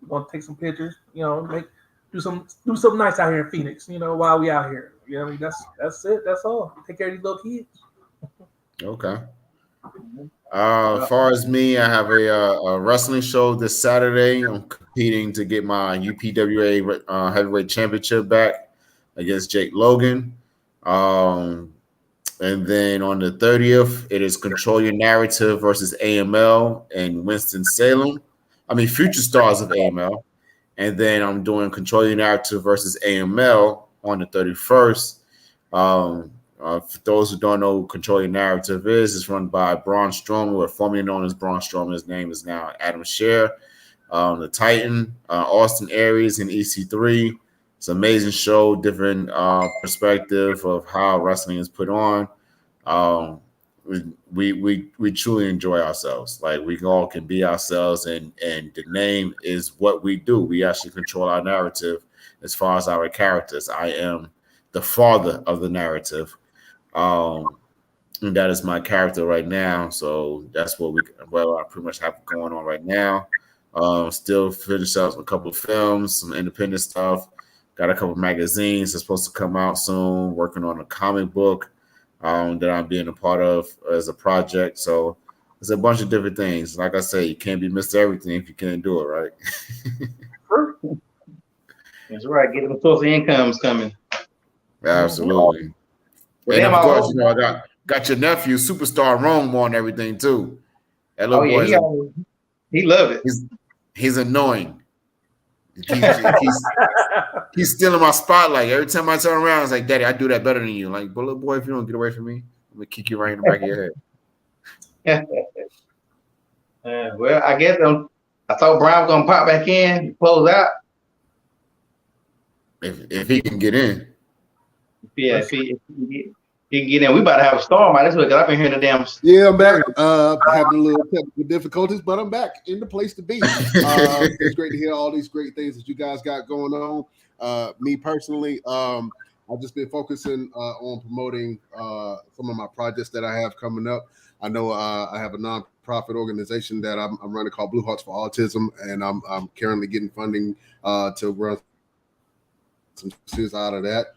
We're gonna take some pictures. Do something nice out here in Phoenix. While we out here. That's it. That's all. Take care of these little kids. Okay. As far as me, I have a wrestling show this Saturday. I'm competing to get my UPWA heavyweight championship back against Jake Logan. And then on the 30th, it is Control Your Narrative versus AML and Winston-Salem. Future stars of AML. And then I'm doing Control Your Narrative versus AML on the 31st. For those who don't know who Control Your Narrative is, it's run by Braun Strowman, or formerly known as Braun Strowman. His name is now Adam Scherr, the Titan, Austin Aries, and EC3. It's an amazing show, different perspective of how wrestling is put on. We truly enjoy ourselves. Like, we all can be ourselves, and the name is what we do. We actually control our narrative as far as our characters. I am the father of the narrative. And that is my character right now. So that's what I pretty much have going on right now. Still finish up a couple of films, some independent stuff. Got a couple of magazines that's supposed to come out soon. Working on a comic book that I'm being a part of as a project. So it's a bunch of different things. Like I say, you can't be Mr. Everything if you can't do it, right? That's right. Get them source of incomes coming. Absolutely. Well, and of course, I got your nephew, Superstar Rome, on everything too. That little boy, he love it. He's annoying. He's stealing my spotlight. Every time I turn around, it's like, Daddy, I do that better than you. Like, but little boy, if you don't get away from me, I'm gonna kick you right in the back of your head. Well, I guess I thought Brian was gonna pop back in, close out. If he can get in. Yeah, if he can get in. We about to have a storm out this week, because I've been hearing the damn. Yeah, I'm back. Having a little technical difficulties, but I'm back in the place to be. It's great to hear all these great things that you guys got going on. Me personally, I've just been focusing on promoting some of my projects that I have coming up. I know I have a nonprofit organization that I'm running called Blue Hearts for Autism, and I'm currently getting funding to run some series out of that.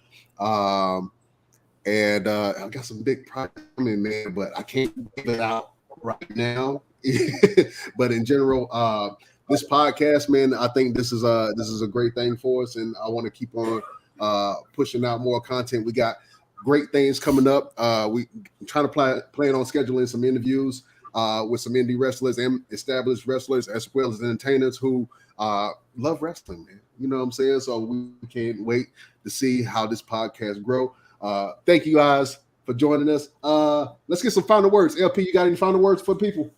And I got some big projects coming, man, but I can't give it out right now. But in general, this podcast, man, I think this is a great thing for us, and I want to keep on pushing out more content. We got great things coming up. We trying to plan on scheduling some interviews with some indie wrestlers and established wrestlers, as well as entertainers who love wrestling, man. You know what I'm saying? So we can't wait to see how this podcast grow. Thank you guys for joining us. Let's get some final words. LP, you got any final words for people?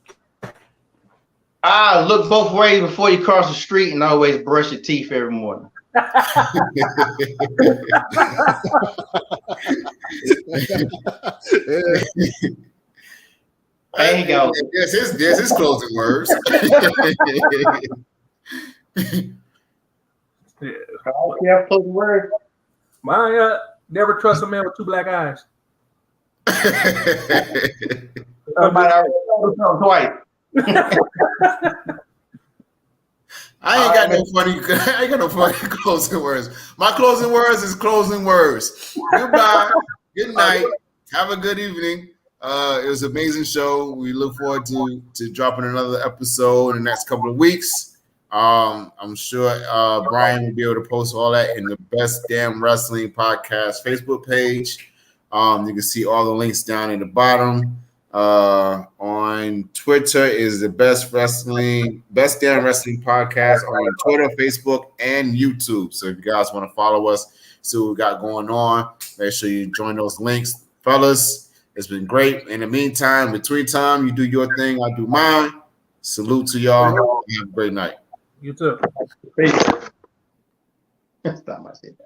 Look both ways before you cross the street, and always brush your teeth every morning. There you go. There's his closing words. Yeah, closing words. My never trust a man with two black eyes. Twice. I ain't got no funny closing words. My closing words is closing words. Goodbye. Good night. Have a good evening. It was an amazing show. We look forward to dropping another episode in the next couple of weeks. I'm sure Brian will be able to post all that in the Best Damn Wrestling Podcast Facebook page. You can see all the links down in the bottom. On Twitter is the Best Damn Wrestling Podcast on Twitter, Facebook, and YouTube. So if you guys want to follow us, see what we got going on, make sure you join those links, fellas. It's been great. In the meantime, between time, you do your thing, I do mine. Salute to y'all. Have a great night. You too. Peace. Stop my shit.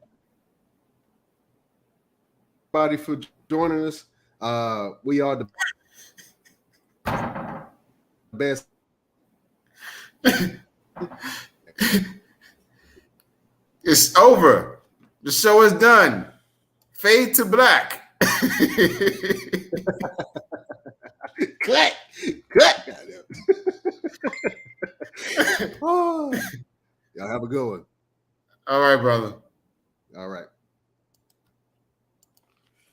Everybody for joining us. We are the best. It's over. The show is done. Fade to black. Cut. Oh. Y'all have a good one. All right, brother. All right.